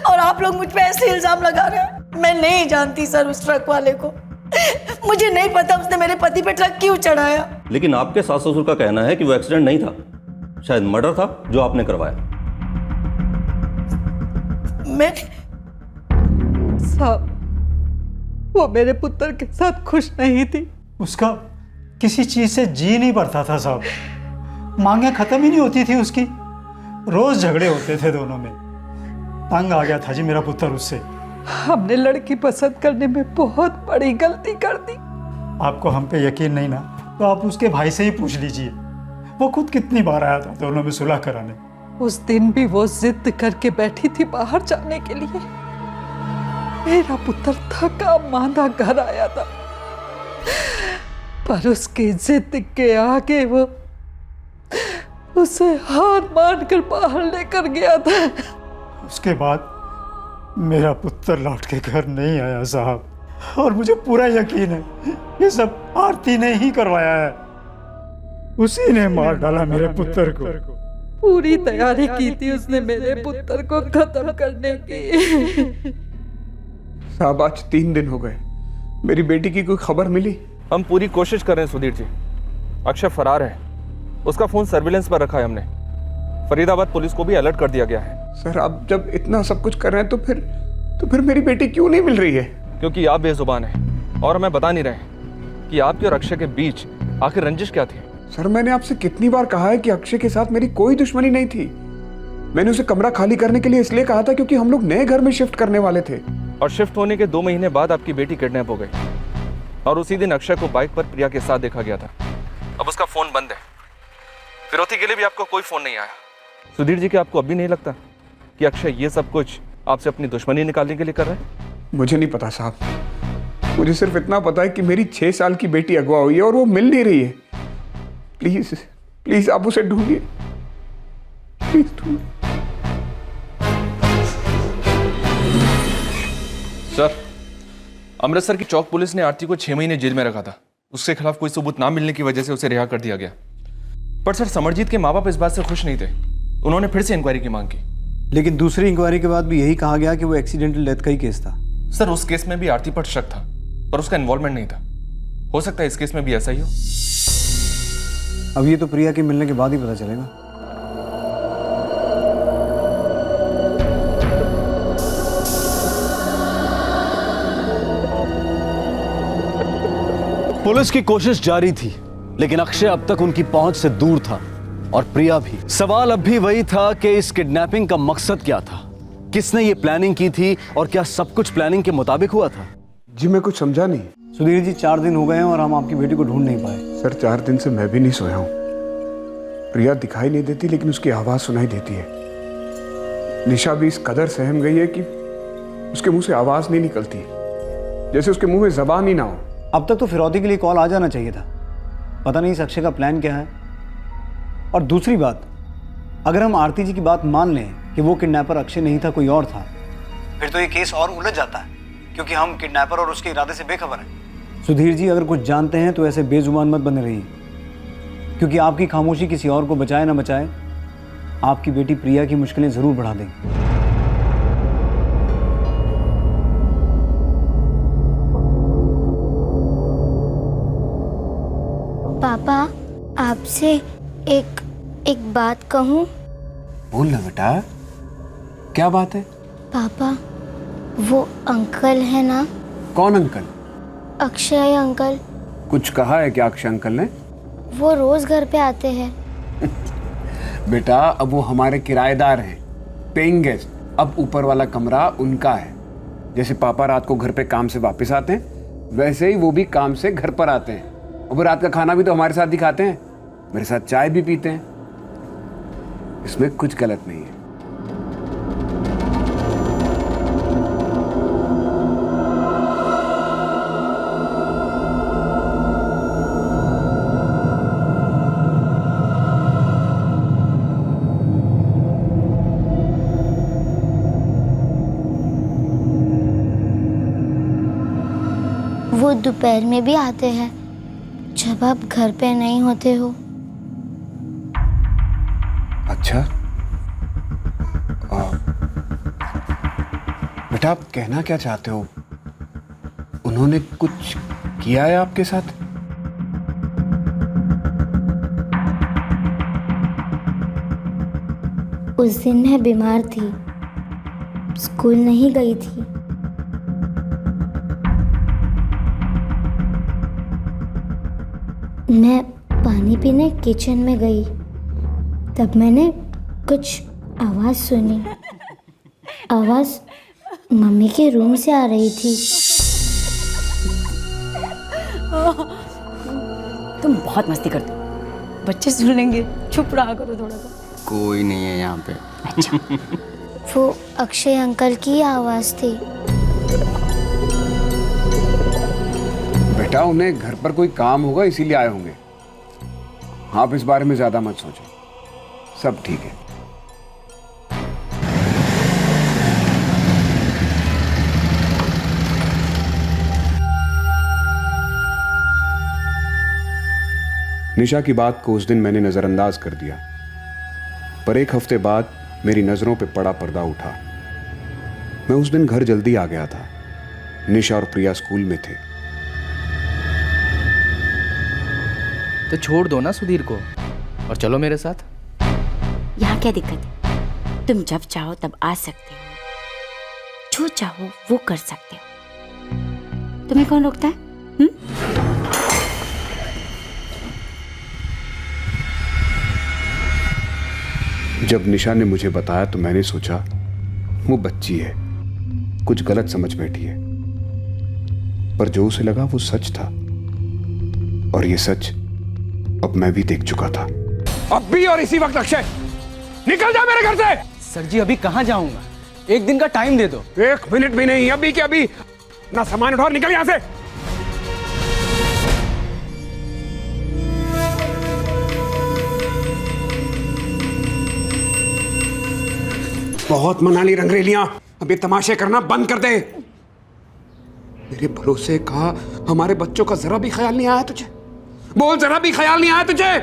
[SPEAKER 6] और आप लोग मुझ पे ऐसे इल्जाम लगा रहे हैं। मैं नहीं जानती सर उस ट्रक वाले को। मुझे नहीं पता उसने मेरे पति पे ट्रक क्यों चढ़ाया।
[SPEAKER 16] लेकिन आपके सास ससुर का कहना है कि वो एक्सीडेंट नहीं था, शायद मर्डर था जो आपने करवाया।
[SPEAKER 6] मैं
[SPEAKER 10] साहब, वो मेरे पुत्र के साथ खुश नहीं थी।
[SPEAKER 17] उसका किसी चीज से जी नहीं भरता था साहब। मांगे खत्म ही नहीं होती थी उसकी। रोज झगड़े होते थे दोनों में। तंग आ गया था जी मेरा पुत्र उससे।
[SPEAKER 10] हमने लड़की पसंद करने में बहुत बड़ी गलती कर दी।
[SPEAKER 17] आपको हम पे यकीन नहीं ना, तो आप उसके भाई से ही पूछ लीजिए। वो खुद कितनी बार आया था दोनों में सुलह कराने।
[SPEAKER 10] उस दिन भी वो जिद करके बैठी थी बाहर जाने के लिए। मेरा पुत्र थका मांदा घर आया था, पर उसकी जिद के आगे वो उसे हार मान कर बाहर लेकर गया था।
[SPEAKER 17] उसके बाद मेरा पुत्र लौट के घर नहीं आया साहब, और मुझे पूरा यकीन है ये सब आरती ने ही करवाया है। उसी ने मार डाला मेरे पुत्र को।
[SPEAKER 10] पूरी तैयारी की थी उसने मेरे पुत्र को खत्म करने की।
[SPEAKER 3] साहब, आज 3 दिन हो गए, मेरी बेटी की कोई खबर मिली?
[SPEAKER 11] हम पूरी कोशिश कर रहे हैं सुधीर जी। अक्षय फरार है, उसका फोन सर्विलेंस पर रखा है हमने। फरीदाबाद पुलिस को भी अलर्ट कर दिया गया है।
[SPEAKER 3] सर, आप जब इतना सब कुछ कर रहे हैं तो फिर मेरी बेटी क्यों नहीं मिल रही है?
[SPEAKER 11] क्योंकि आप बेजुबान हैं और हमें बता नहीं रहे। कि आपके और अक्षय के बीच आखिर रंजिश क्या थी।
[SPEAKER 3] सर मैंने आपसे कितनी बार कहा है कि अक्षय के साथ मेरी कोई दुश्मनी नहीं थी। मैंने उसे कमरा खाली करने के लिए इसलिए कहा था क्योंकि हम लोग नए घर में शिफ्ट करने वाले थे।
[SPEAKER 11] और शिफ्ट होने के 2 महीने बाद आपकी बेटी किडनैप हो गई और उसी दिन अक्षय को बाइक पर प्रिया के साथ देखा गया था। अब उसका फोन बंद है। फिरौती के लिए भी आपको कोई फोन नहीं आया। सुधीर जी, क्या आपको अभी नहीं लगता कि अक्षय ये सब कुछ आपसे अपनी दुश्मनी निकालने के लिए कर रहा है?
[SPEAKER 3] मुझे नहीं पता साहब, मुझे सिर्फ इतना पता है कि मेरी 6 साल की बेटी अगवा हुई है और वो मिल नहीं रही है। प्लीज प्लीज आप उसे ढूंढिए, प्लीज ढूंढिए।
[SPEAKER 11] सर, अमृतसर की चौक पुलिस ने आरती को 6 महीने जेल में रखा था। उसके खिलाफ कोई सबूत ना मिलने की वजह से उसे रिहा कर दिया गया। पर सर, समरजीत के माँ बाप इस बात से खुश नहीं थे। उन्होंने फिर से इंक्वायरी की मांग की।
[SPEAKER 4] लेकिन दूसरी इंक्वायरी के बाद भी यही कहा गया कि वो एक्सीडेंटल डेथ का ही केस था।
[SPEAKER 11] सर, उस केस में भी आरती पर शक था, पर उसका इन्वॉल्वमेंट नहीं था। हो सकता है इस केस में भी ऐसा ही हो।
[SPEAKER 4] अब ये तो प्रिया के मिलने के बाद ही पता चलेगा।
[SPEAKER 1] पुलिस की कोशिश जारी थी, लेकिन अक्षय अब तक उनकी पहुंच से दूर था और प्रिया भी। सवाल अब भी वही था कि इस किडनैपिंग का मकसद क्या था, किसने ये प्लानिंग की थी और क्या सब कुछ प्लानिंग के मुताबिक हुआ था?
[SPEAKER 3] जी मैं कुछ समझा नहीं।
[SPEAKER 4] सुधीर जी, 4 दिन हो गए हैं और हम आपकी बेटी को ढूंढ नहीं पाए।
[SPEAKER 3] सर 4 दिन से मैं भी नहीं सोया हूं। प्रिया दिखाई नहीं देती लेकिन उसकी आवाज सुनाई देती है। निशा भी इस कदर सहम गई है कि उसके मुंह से आवाज नहीं निकलती, जैसे उसके मुंह में जबान ही ना हो।
[SPEAKER 4] अब तक तो फिरौती के लिए कॉल आ जाना चाहिए था। पता नहीं इस अक्षय का प्लान क्या है। और दूसरी बात, अगर हम आरती जी की बात मान लें कि वो किडनैपर अक्षय नहीं था, कोई और था, फिर तो ये केस और उलझ जाता है, क्योंकि हम किडनैपर और उसके इरादे से बेखबर हैं। सुधीर जी, अगर कुछ जानते हैं तो ऐसे बेजुबान मत बने रहिए, क्योंकि आपकी खामोशी किसी और को बचाए ना बचाए, आपकी बेटी प्रिया की मुश्किलें जरूर बढ़ा देगी।
[SPEAKER 5] पापा, आपसे एक बात कहूँ?
[SPEAKER 3] बोल ना बेटा, क्या बात है?
[SPEAKER 5] पापा, वो अंकल है ना?
[SPEAKER 3] कौन अंकल?
[SPEAKER 5] अक्षय अंकल।
[SPEAKER 3] कुछ कहा है क्या अक्षय अंकल ने?
[SPEAKER 5] वो रोज घर पे आते हैं।
[SPEAKER 3] बेटा, अब वो हमारे किराएदार हैं, पेइंग गेस्ट। अब ऊपर वाला कमरा उनका है। जैसे पापा रात को घर पे काम से वापस आते हैं, वैसे ही वो भी काम से घर पर आते हैं। और वो रात का खाना भी तो हमारे साथ ही खाते हैं, मेरे साथ चाय भी पीते हैं। इसमें कुछ गलत नहीं है।
[SPEAKER 5] वो दोपहर में भी आते हैं जब आप घर पे नहीं होते हो।
[SPEAKER 3] अच्छा, बेटा आप कहना क्या चाहते हो? उन्होंने कुछ किया है आपके साथ?
[SPEAKER 5] उस दिन मैं बीमार थी, स्कूल नहीं गई थी। मैं पानी पीने किचन में गई, तब मैंने कुछ आवाज सुनी। आवाज मम्मी के रूम से आ रही थी।
[SPEAKER 2] तुम बहुत मस्ती करते हो, बच्चे सुन लेंगे, चुप रहा करो थोड़ा सा।
[SPEAKER 13] कोई नहीं है यहाँ पे।
[SPEAKER 2] अच्छा।
[SPEAKER 5] वो अक्षय अंकल की आवाज थी।
[SPEAKER 3] बेटा, उन्हें घर पर कोई काम होगा इसीलिए आए होंगे। आप इस बारे में ज्यादा मत सोचो, सब ठीक है। निशा की बात को उस दिन मैंने नजरअंदाज कर दिया, पर 1 हफ्ते बाद मेरी नजरों पे बड़ा पर्दा उठा। मैं उस दिन घर जल्दी आ गया था। निशा और प्रिया स्कूल में थे।
[SPEAKER 13] तो छोड़ दो ना सुधीर को और चलो मेरे साथ।
[SPEAKER 2] यहाँ क्या दिक्कत है? तुम जब चाहो तब आ सकते हो, जो चाहो वो कर सकते हो। तुम्हें कौन रोकता है?
[SPEAKER 3] जब निशा ने मुझे बताया तो मैंने सोचा वो बच्ची है, कुछ गलत समझ बैठी है, पर जो उसे लगा वो सच था, और ये सच अब मैं भी देख चुका था।
[SPEAKER 12] अब भी और इसी वक्त अक्षय निकल जा मेरे घर से।
[SPEAKER 13] सर जी अभी कहाँ जाऊंगा, एक दिन का टाइम दे दो।
[SPEAKER 12] 1 मिनट भी नहीं, अभी के अभी ना सामान उठाओ, निकल यहां से। बहुत मना ली रंगरेलियां, अभी तमाशे करना बंद कर दे। मेरे भरोसे का हमारे बच्चों का जरा भी ख्याल नहीं आया तुझे? बोल, जरा भी ख्याल नहीं आया तुझे?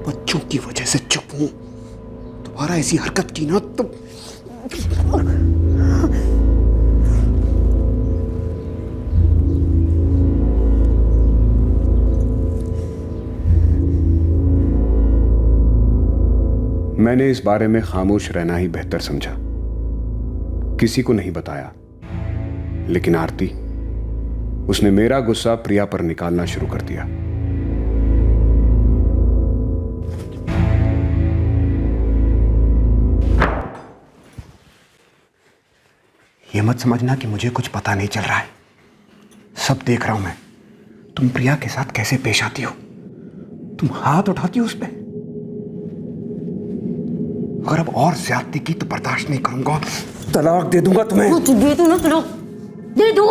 [SPEAKER 12] बच्चों की वजह से चुप हूं, दोबारा ऐसी हरकत की ना तो
[SPEAKER 3] मैंने इस बारे में खामोश रहना ही बेहतर समझा, किसी को नहीं बताया। लेकिन आरती, उसने मेरा गुस्सा प्रिया पर निकालना शुरू कर दिया।
[SPEAKER 12] ये मत समझना कि मुझे कुछ पता नहीं चल रहा है, सब देख रहा हूं मैं। तुम प्रिया के साथ कैसे पेश आती हो, तुम हाथ उठाती हो उस पर। अगर अब और ज्यादती की तो बर्दाश्त नहीं करूंगा, तलाक दे दूंगा तुम्हें।
[SPEAKER 2] दे दो ना, तलाक दे दो।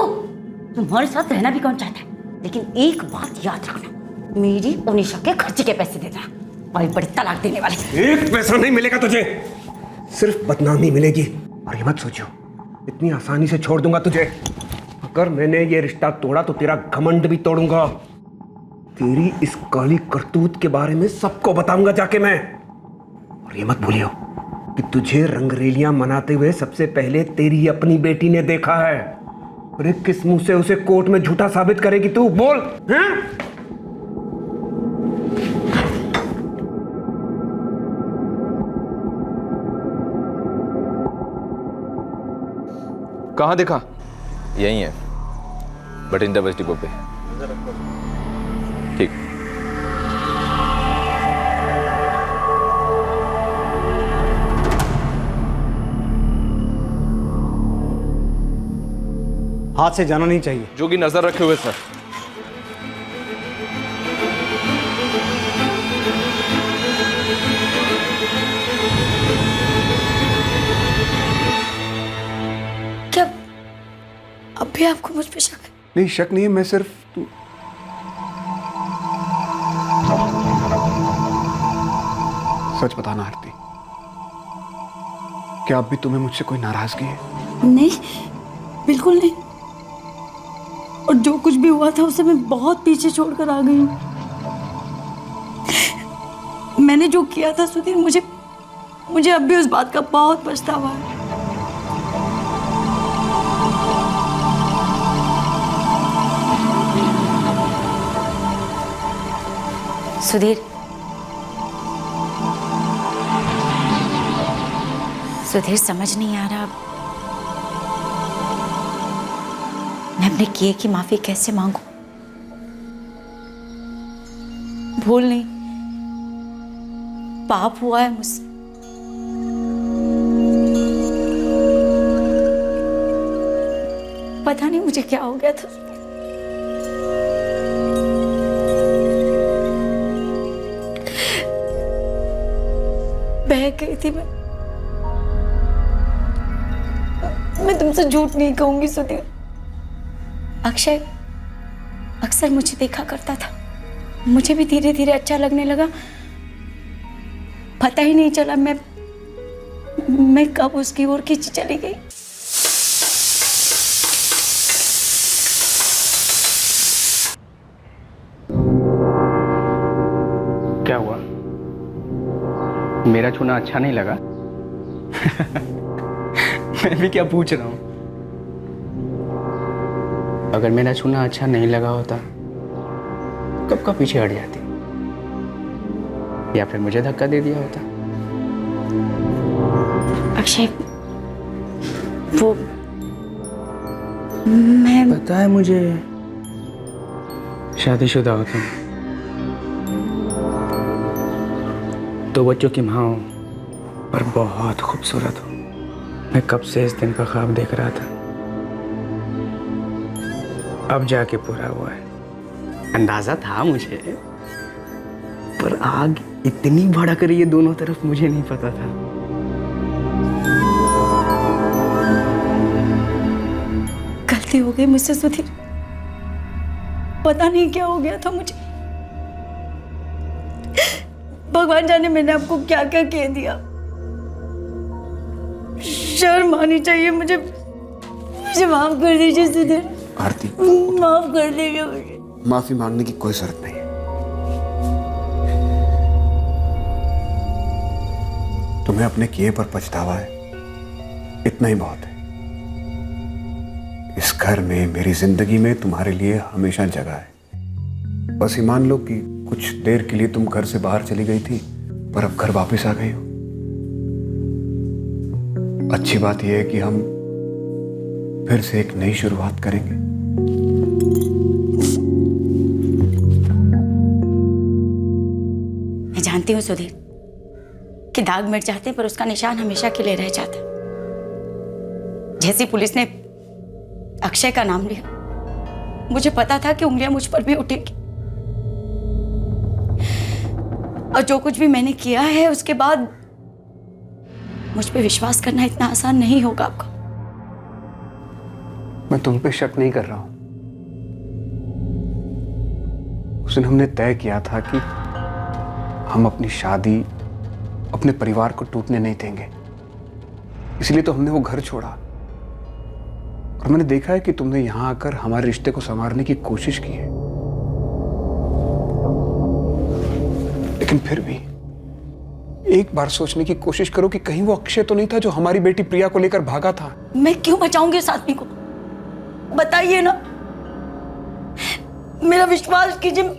[SPEAKER 2] तुम्हारे साथ रहना भी कौन चाहता है, लेकिन एक बात याद रखना, मेरी और निशा के खर्चे के पैसे देना, बड़ी बड़ी तलाक देने वाले।
[SPEAKER 12] एक पैसा नहीं मिलेगा तुझे, सिर्फ बदनामी मिलेगी। और ये मत सोचो इतनी आसानी से छोड़ दूंगा तुझे। अगर मैंने ये रिश्ता तोड़ा तो तेरा घमंड भी तोड़ूंगा। तेरी इस काली करतूत के बारे में सबको बताऊंगा जाके मैं। और ये मत भूलियो कि तुझे रंगरेलियां मनाते हुए सबसे पहले तेरी अपनी बेटी ने देखा है। अरे किस मुंह से उसे कोर्ट में झूठा साबित करेगी तू, बोल। हैं?
[SPEAKER 11] कहाँ देखा? यही है, बठिंडा बस डिपो पे। ठीक।
[SPEAKER 4] हाथ से जाना नहीं चाहिए।
[SPEAKER 11] जो कि नजर रखे हुए सर।
[SPEAKER 6] क्या अब भी आपको मुझ पे शक है?
[SPEAKER 3] नहीं, शक नहीं है, मैं सिर्फ सच बताना आरती, क्या अब भी तुम्हें मुझसे कोई नाराजगी है?
[SPEAKER 6] नहीं, बिल्कुल नहीं। और जो कुछ भी हुआ था उसे मैं बहुत पीछे छोड़कर आ गई हूँ। मैंने जो किया था सुधीर, मुझे अब भी उस बात का बहुत पछतावा है।
[SPEAKER 2] सुधीर समझ नहीं आ रहा, मैं अपने किए की माफी कैसे मांगू। भूल नहीं, पाप हुआ है मुझसे। पता नहीं मुझे क्या हो गया था। बह गई थी मैं तुमसे झूठ नहीं कहूंगी सुधीर। अक्षय अक्सर मुझे देखा करता था, मुझे भी धीरे धीरे अच्छा लगने लगा। पता ही नहीं चला मैं कब उसकी ओर खींची चली गई।
[SPEAKER 13] क्या हुआ, मेरा छूना अच्छा नहीं लगा? मैं भी क्या पूछ रहा हूँ। अगर मेरा छूना अच्छा नहीं लगा होता कब का पीछे हट जाती, या फिर मुझे धक्का दे दिया होता।
[SPEAKER 2] अक्षय, वो मैं
[SPEAKER 13] पता है मुझे, शादीशुदा हो तुम। दो बच्चों की माँ हो पर बहुत खूबसूरत हो। मैं कब से इस दिन का ख्वाब देख रहा था, अब जाके पूरा हुआ है। अंदाजा था मुझे, पर आग इतनी भड़क रही है दोनों तरफ, मुझे नहीं पता था।
[SPEAKER 6] गलती हो गई मुझसे सुधीर, पता नहीं क्या हो गया था मुझे। भगवान जाने मैंने आपको क्या क्या कह दिया। शर्म आनी चाहिए मुझे माफ कर दीजिए सुधीर।
[SPEAKER 3] आरती,
[SPEAKER 6] माफ कर दीजिए मुझे।
[SPEAKER 3] माफी मांगने की कोई जरूरत नहीं है। तुम्हें अपने किए पर पछतावा है, इतना ही बहुत है। इस घर में, मेरी जिंदगी में तुम्हारे लिए हमेशा जगह है। बस ये मान लो कि कुछ देर के लिए तुम घर से बाहर चली गई थी, पर अब घर वापस आ गई हो। अच्छी बात यह है कि हम फिर से एक नई शुरुआत करेंगे।
[SPEAKER 2] मैं जानती हूँ सुधीर कि दाग मिट जाते हैं पर उसका निशान हमेशा के लिए रह जाता। जैसी पुलिस ने अक्षय का नाम लिया, मुझे पता था कि उंगलियां मुझ पर भी उठेंगी। और जो कुछ भी मैंने किया है उसके बाद मुझ पे विश्वास करना इतना आसान नहीं होगा आपका।
[SPEAKER 3] मैं तुम पे शक नहीं कर रहा हूं। उस दिन हमने तय किया था कि हम अपनी शादी, अपने परिवार को टूटने नहीं देंगे, इसलिए तो हमने वो घर छोड़ा। और मैंने देखा है कि तुमने यहां आकर हमारे रिश्ते को संवारने की कोशिश की है, लेकिन फिर भी एक बार सोचने की कोशिश करो कि कहीं वो अक्षय तो नहीं था जो हमारी बेटी प्रिया को लेकर भागा था।
[SPEAKER 2] मैं क्यों बचाऊंगी उस आदमी को, बताइए ना। मेरा विश्वास कीजिए।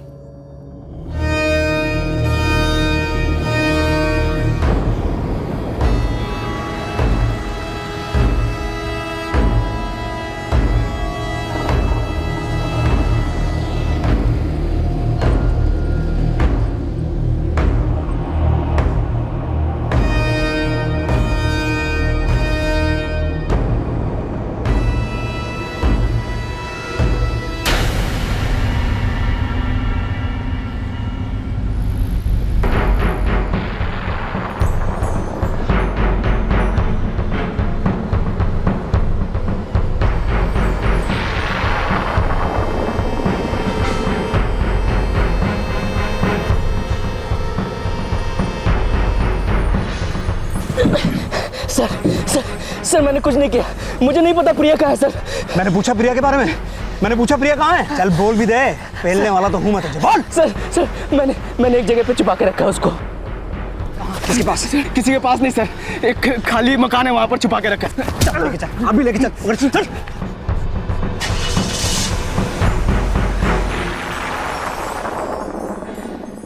[SPEAKER 13] सर मैंने कुछ नहीं किया, मुझे नहीं पता प्रिया कहाँ है सर।
[SPEAKER 4] मैंने पूछा प्रिया के बारे में, मैंने पूछा प्रिया कहाँ है। चल बोल भी दे, पहलने वाला तो हूं मैं तुझे। बोल।
[SPEAKER 13] सर मैंने एक जगह पे छुपा के रखा है उसको।
[SPEAKER 4] किसके पास?
[SPEAKER 13] किसी के पास नहीं सर, एक खाली मकान है वहां पर छुपा के रखा है।
[SPEAKER 4] चल लेके चल, अभी लेके चल। चल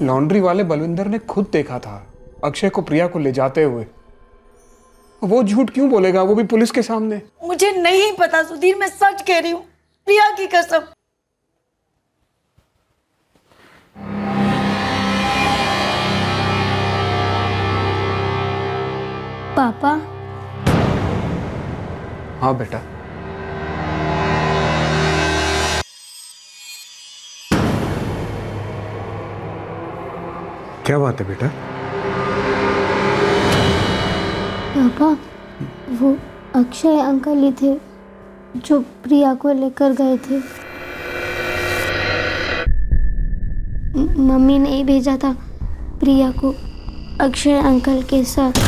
[SPEAKER 3] लॉन्ड्री वाले बलविंदर ने खुद देखा था अक्षय को प्रिया को ले जाते हुए। वो झूठ क्यों बोलेगा, वो भी पुलिस के सामने?
[SPEAKER 6] मुझे नहीं पता सुधीर, मैं सच कह रही हूँ, प्रिया की कसम।
[SPEAKER 5] पापा।
[SPEAKER 3] हाँ बेटा। क्या बात है बेटा?
[SPEAKER 5] पापा, वो अक्षय अंकल ही थे जो प्रिया को लेकर गए थे। मम्मी ने ही भेजा था प्रिया को अक्षय अंकल के साथ।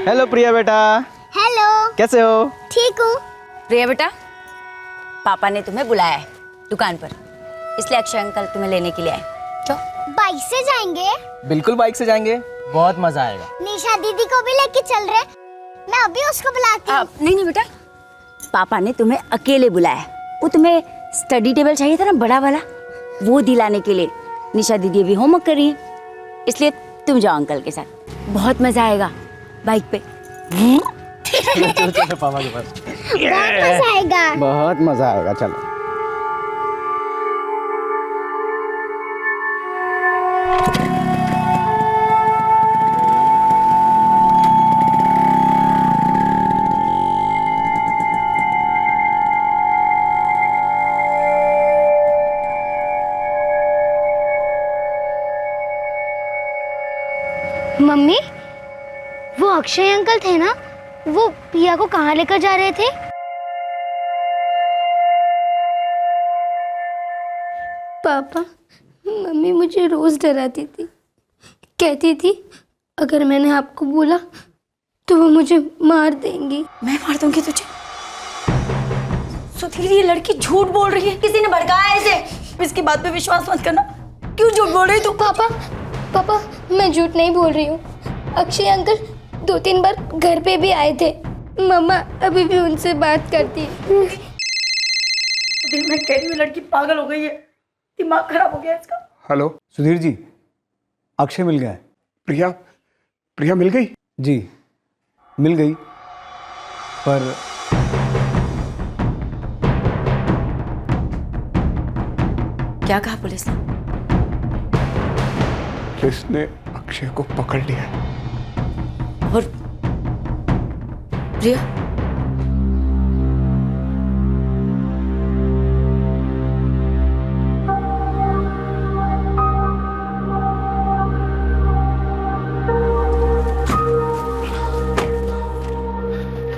[SPEAKER 13] हेलो प्रिया बेटा।
[SPEAKER 5] हेलो।
[SPEAKER 13] कैसे हो?
[SPEAKER 5] ठीक हूँ।
[SPEAKER 2] प्रिया बेटा, पापा ने तुम्हें बुलाया है दुकान पर, इसलिए अक्षय अंकल तुम्हें लेने के लिए आए। चलो।
[SPEAKER 5] बाइक से जाएंगे?
[SPEAKER 13] बिल्कुल बाइक से जाएंगे, बहुत मजा आएगा।
[SPEAKER 5] निशा दीदी को भी लेके चल रहे, मैं अभी उसको बुलाती हूँ।
[SPEAKER 2] नहीं बेटा, पापा ने तुम्हें अकेले बुलाया है। वो तुम्हें स्टडी टेबल चाहिए था ना, बड़ा वाला, वो दिलाने के लिए। निशा दीदी अभी होमवर्क कर रही है, इसलिए तुम जाओ अंकल के साथ, बहुत मजा आएगा बाइक पे।
[SPEAKER 13] चलो पापा के पास।
[SPEAKER 5] बहुत मजा आएगा।
[SPEAKER 13] बहुत मजा आएगा, चलो।
[SPEAKER 5] मम्मी, वो अक्षय अंकल थे ना, वो पिया को कहाँ लेकर जा रहे थे?
[SPEAKER 18] पापा, मम्मी मुझे रोज डराती थी, कहती थी अगर मैंने आपको बोला तो वो मुझे मार देंगी।
[SPEAKER 2] मैं मार दूंगी तुझे? सुधीर, ये लड़की झूठ बोल रही है, किसी ने भड़काया इसे। इसकी बात पे विश्वास मत करना। क्यों झूठ बोल रही तू?
[SPEAKER 18] पापा, मैं झूठ नहीं बोल रही हूँ। अक्षय अंकल 2-3 बार घर पे भी आए थे, मम्मा अभी भी उनसे बात करती है।
[SPEAKER 6] मैं कह रही हूँ लड़की पागल हो गई है, दिमाग खराब हो गया इसका।
[SPEAKER 3] हेलो
[SPEAKER 4] सुधीर जी, अक्षय मिल गया है।
[SPEAKER 3] प्रिया मिल गई?
[SPEAKER 4] जी मिल गई, पर
[SPEAKER 2] क्या कहा पुलिस ने?
[SPEAKER 3] पुलिस ने अक्षय को पकड़ लिया है।
[SPEAKER 2] और प्रिया?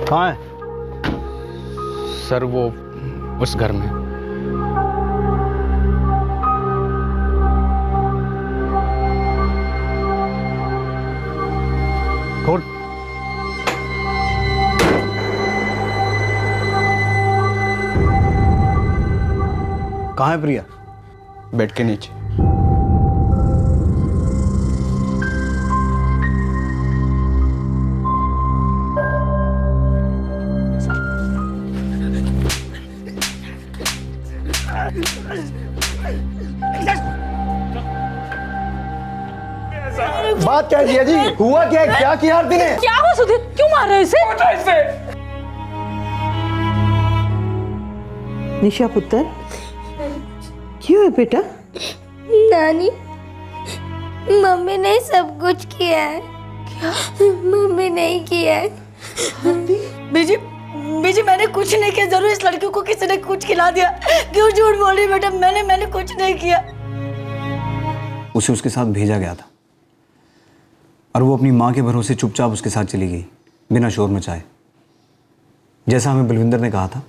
[SPEAKER 4] कहाँ है?
[SPEAKER 13] सर वो उस घर में।
[SPEAKER 4] खोल। कहाँ है प्रिया?
[SPEAKER 13] बेड के नीचे।
[SPEAKER 4] बात क्या है जी? हुआ क्या? क्या किया आरती ने?
[SPEAKER 8] क्या हुआ सुधीर? क्यों मार रहे हो इसे?
[SPEAKER 10] निशा पुत्र, क्यों है बेटा?
[SPEAKER 18] नानी, मम्मी ने सब कुछ किया है। क्या? मम्मी नहीं किया है।
[SPEAKER 6] बीजी मैंने कुछ नहीं किया। जरूर इस लड़की को किसी ने कुछ खिला दिया। क्यों झूठ बोल रही बेटा? मैंने कुछ नहीं किया।
[SPEAKER 4] उसे उसके साथ भेजा गया था और वो अपनी माँ के भरोसे चुपचाप उसके साथ चली गई, बिना शोर मचाए, जैसा हमें बलविंदर ने कहा था।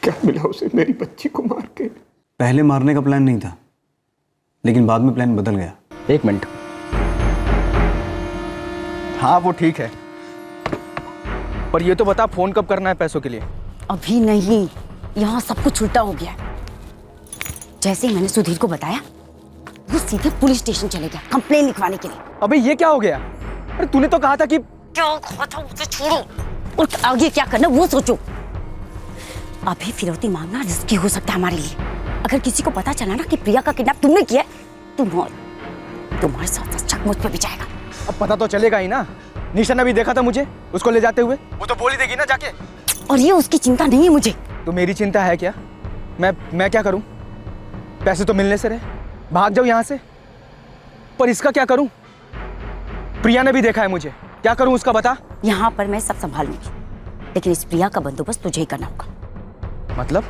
[SPEAKER 3] क्या मिला उसे मेरी बच्ची को मार के?
[SPEAKER 4] पहले मारने का प्लान नहीं था, लेकिन बाद में प्लान बदल गया।
[SPEAKER 13] 1 मिनट। हाँ वो ठीक है, पर ये तो बता फोन कब करना है पैसों के लिए?
[SPEAKER 2] अभी नहीं, यहाँ सब कुछ उल्टा हो गया है। जैसे ही मैंने सुधीर को बताया, वो सीधे पुलिस स्टेशन चले गया कंप्लेन लिखवाने के लिए।
[SPEAKER 13] अबे ये क्या हो गया? अरे तूने तो कहा था कि
[SPEAKER 2] क्या कहा था? उसे छोड़ो और आगे क्या करना वो सोचो। अभी फिरौती मांगना रिस्की हो सकता है हमारे लिए। अगर किसी को पता चला ना कि प्रिया का किडनैप तुमने किया है, तुम्हारे साथ शक मुझ पे भी जाएगा।
[SPEAKER 13] अब पता तो चलेगा ही ना। निशा ने भी देखा था मुझे उसको ले जाते हुए, वो तो बोल ही देगी ना जाके।
[SPEAKER 2] और ये उसकी चिंता नहीं है मुझे।
[SPEAKER 13] तो मेरी चिंता है क्या? मैं क्या करूं? पैसे तो मिलने से रहे, भाग जाओ यहाँ से। पर इसका क्या करूं? प्रिया ने भी देखा है मुझे, क्या करूं उसका बता?
[SPEAKER 2] यहाँ पर मैं सब संभाल लूंगी, लेकिन इस प्रिया का बंदोबस्त तुझे ही करना होगा।
[SPEAKER 13] मतलब?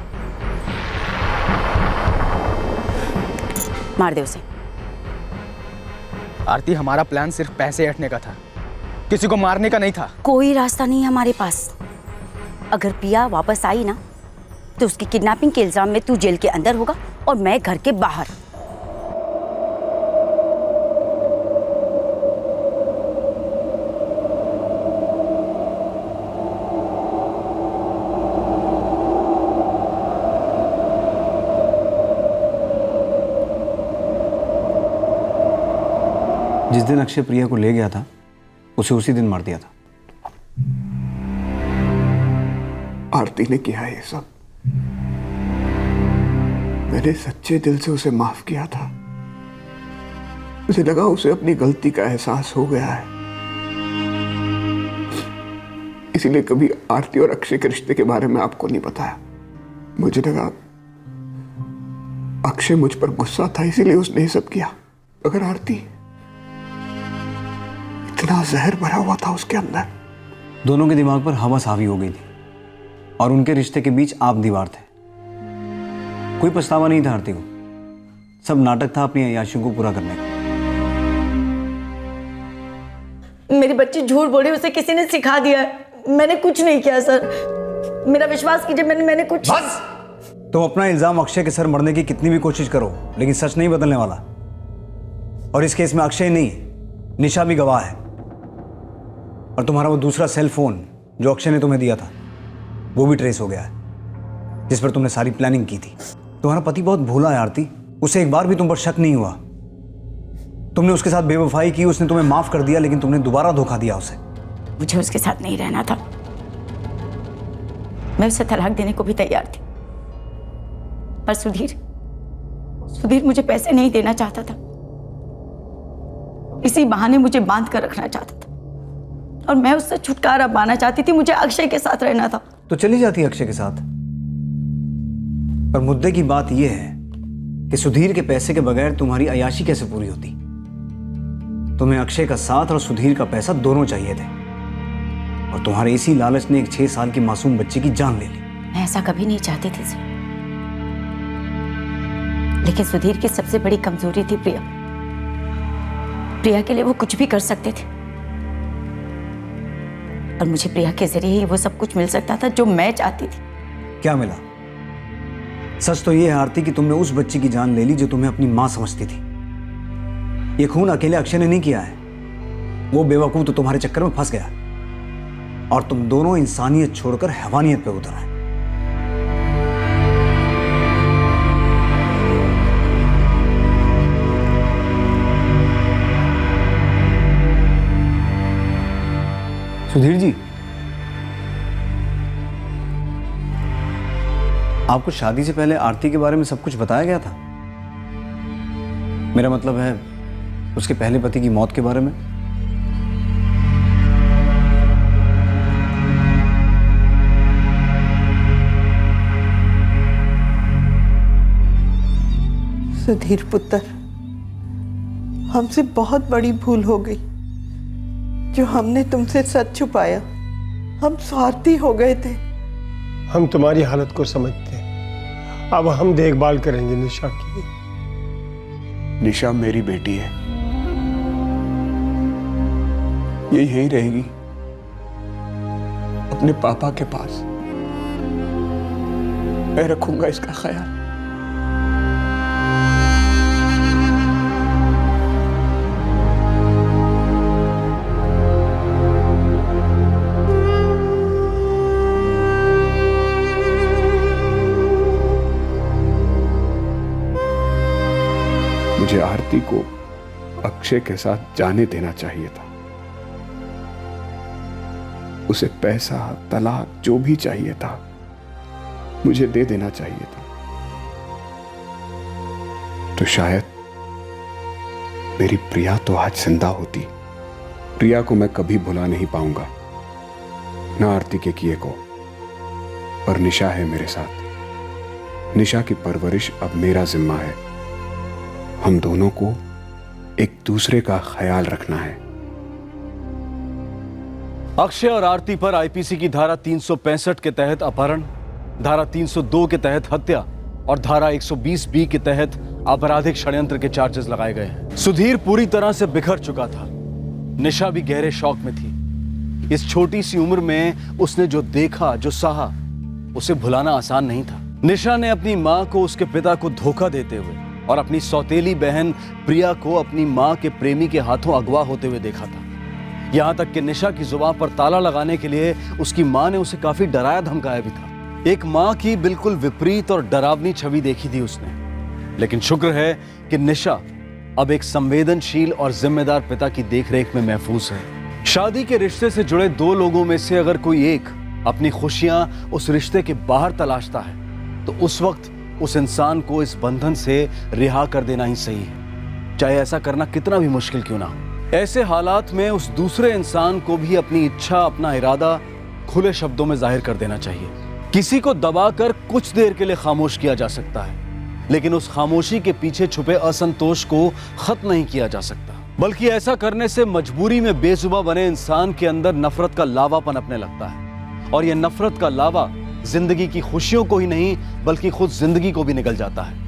[SPEAKER 2] मार दे उसे।
[SPEAKER 13] आरती, हमारा प्लान सिर्फ पैसे हटने का था, किसी को मारने का नहीं था।
[SPEAKER 2] कोई रास्ता नहीं है हमारे पास। अगर प्रिया वापस आई ना, तो उसकी किडनैपिंग के इल्जाम में तू जेल के अंदर होगा और मैं घर के बाहर।
[SPEAKER 4] जिस दिन अक्षय प्रिया को ले गया था, उसे उसी दिन मार दिया था।
[SPEAKER 3] आरती ने किया है ये सब। मैंने सच्चे दिल से उसे माफ किया था। मुझे लगा उसे अपनी गलती का एहसास हो गया है, इसीलिए कभी आरती और अक्षय के रिश्ते के बारे में आपको नहीं बताया। मुझे लगा अक्षय मुझ पर गुस्सा था, इसीलिए उसने ये सब किया। अगर आरती, इतना जहर भरा हुआ था उसके अंदर।
[SPEAKER 4] दोनों के दिमाग पर हवस हावी हो गई थी और उनके रिश्ते के बीच आप दीवार थे। कोई पछतावा नहीं था आरती को, सब नाटक था अपनी अय्याशियों को पूरा करने का।
[SPEAKER 6] मेरी बच्ची झूठ बोली, उसे किसी ने सिखा दिया है। मैंने कुछ नहीं किया सर, मेरा विश्वास कीजिए, मैंने कुछ।
[SPEAKER 4] बस! तुम अपना इल्जाम अक्षय के सर मरने की कितनी भी कोशिश करो, लेकिन सच नहीं बदलने वाला। और इस केस में अक्षय नहीं, निशा भी गवाह है। और तुम्हारा वो दूसरा सेल फोन जो अक्षय ने तुम्हें दिया था, वो भी ट्रेस हो गया है, जिस पर तुमने सारी प्लानिंग की थी। तुम्हारा पति बहुत भोला है आरती, उसे एक बार भी तुम पर शक नहीं हुआ। तुमने उसके साथ बेवफाई की, उसने तुम्हें माफ कर दिया, लेकिन तुमने दोबारा धोखा दिया उसे।
[SPEAKER 2] मुझे उसके साथ नहीं रहना था, मैं उसे तलाक देने को भी तैयार थी, पर सुधीर मुझे पैसे नहीं देना चाहता था। इसी बहाने मुझे बांध कर रखना चाहता था और मैं उससे छुटकारा पाना चाहती थी। मुझे अक्षय के साथ रहना था।
[SPEAKER 4] तो चली जाती अक्षय के साथ। पर मुद्दे की बात यह है कि सुधीर के पैसे के बगैर तुम्हारी अय्याशी कैसे पूरी होती। तुम्हें अक्षय का साथ और सुधीर का पैसा दोनों चाहिए थे, और तुम्हारे इसी लालच ने एक 6 साल की मासूम बच्ची की जान ले ली।
[SPEAKER 2] मैं ऐसा कभी नहीं चाहती थी सर, लेकिन सुधीर की सबसे बड़ी कमजोरी थी प्रिया के लिए वो कुछ भी कर सकते थे, और मुझे प्रिया के जरिए ही वो सब कुछ मिल सकता था जो मैं चाहती थी।
[SPEAKER 4] क्या मिला? सच तो ये है आरती कि तुमने उस बच्ची की जान ले ली जो तुम्हें अपनी मां समझती थी। ये खून अकेले अक्षय ने नहीं किया है, वो बेवकूफ तो तुम्हारे चक्कर में फंस गया, और तुम दोनों इंसानियत छोड़कर हैवानियत पे उतर आए। सुधीर जी, आपको शादी से पहले आरती के बारे में सब कुछ बताया गया था? मेरा मतलब है उसके पहले पति की मौत के बारे में।
[SPEAKER 10] सुधीर पुत्र, हमसे बहुत बड़ी भूल हो गई जो हमने तुमसे सच छुपाया। हम स्वार्थी हो गए थे।
[SPEAKER 7] हम तुम्हारी हालत को समझते हैं, अब हम देखभाल करेंगे निशा की।
[SPEAKER 3] निशा मेरी बेटी है, ये यहीं रहेगी अपने पापा के पास। मैं रखूंगा इसका ख्याल। मुझे आरती को अक्षय के साथ जाने देना चाहिए था। उसे पैसा, तलाक जो भी चाहिए था मुझे दे देना चाहिए था, तो शायद मेरी प्रिया तो आज जिंदा होती। प्रिया को मैं कभी भुला नहीं पाऊंगा, ना आरती के किए को। और निशा है मेरे साथ। निशा की परवरिश अब मेरा जिम्मा है। हम दोनों को एक दूसरे का ख्याल रखना है।
[SPEAKER 1] अक्षय और आरती पर आईपीसी की धारा 365 के तहत अपहरण, धारा 302 के तहत हत्या और धारा 120B के तहत आपराधिक षड्यंत्र के चार्जेस लगाए गए हैं। सुधीर पूरी तरह से बिखर चुका था। निशा भी गहरे शौक में थी। इस छोटी सी उम्र में उसने जो देखा, जो सहा, उसे भुलाना आसान नहीं था। निशा ने अपनी मां को उसके पिता को धोखा देते हुए और अपनी सौतेली बहन प्रिया को अपनी मां के प्रेमी के हाथों अगवा होते हुए देखा था। यहां तक कि निशा की जुबान पर ताला लगाने के लिए उसकी मां ने उसे काफी डराया धमकाया भी था। एक मां की बिल्कुल विपरीत और डरावनी छवि देखी थी उसने। लेकिन शुक्र है कि निशा अब एक संवेदनशील और जिम्मेदार पिता की देखरेख में महफूज है। शादी के रिश्ते से जुड़े दो लोगों में से अगर कोई एक अपनी खुशियां उस रिश्ते के बाहर तलाशता है, तो उस वक्त उस इंसान को इस बंधन से रिहा कर देना ही सही है, चाहे ऐसा करना कितना भी मुश्किल क्यों ना हो। ऐसे हालात में उस दूसरे इंसान को भी अपनी इच्छा, अपना इरादा खुले शब्दों में जाहिर कर देना चाहिए। किसी को दबाकर कुछ देर के लिए खामोश किया जा सकता है, लेकिन उस खामोशी के पीछे छुपे असंतोष को खत्म नहीं किया जा सकता। बल्कि ऐसा करने से मजबूरी में बेजुबान बने इंसान के अंदर नफरत का लावा पनपने लगता है, और यह नफरत का लावा जिंदगी की खुशियों को ही नहीं बल्कि खुद जिंदगी को भी निगल जाता है।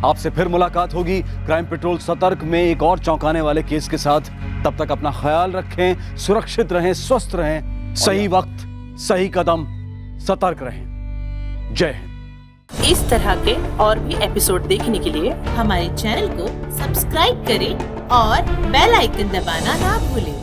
[SPEAKER 1] आपसे फिर मुलाकात होगी क्राइम पेट्रोल सतर्क में एक और चौंकाने वाले केस के साथ। तब तक अपना ख्याल रखें, सुरक्षित रहें, स्वस्थ रहें, सही वक्त सही कदम, सतर्क रहें। जय हिंद।
[SPEAKER 19] इस तरह के और भी एपिसोड देखने के लिए हमारे चैनल को सब्सक्राइब करें और बेल आइकन दबाना ना भूलें।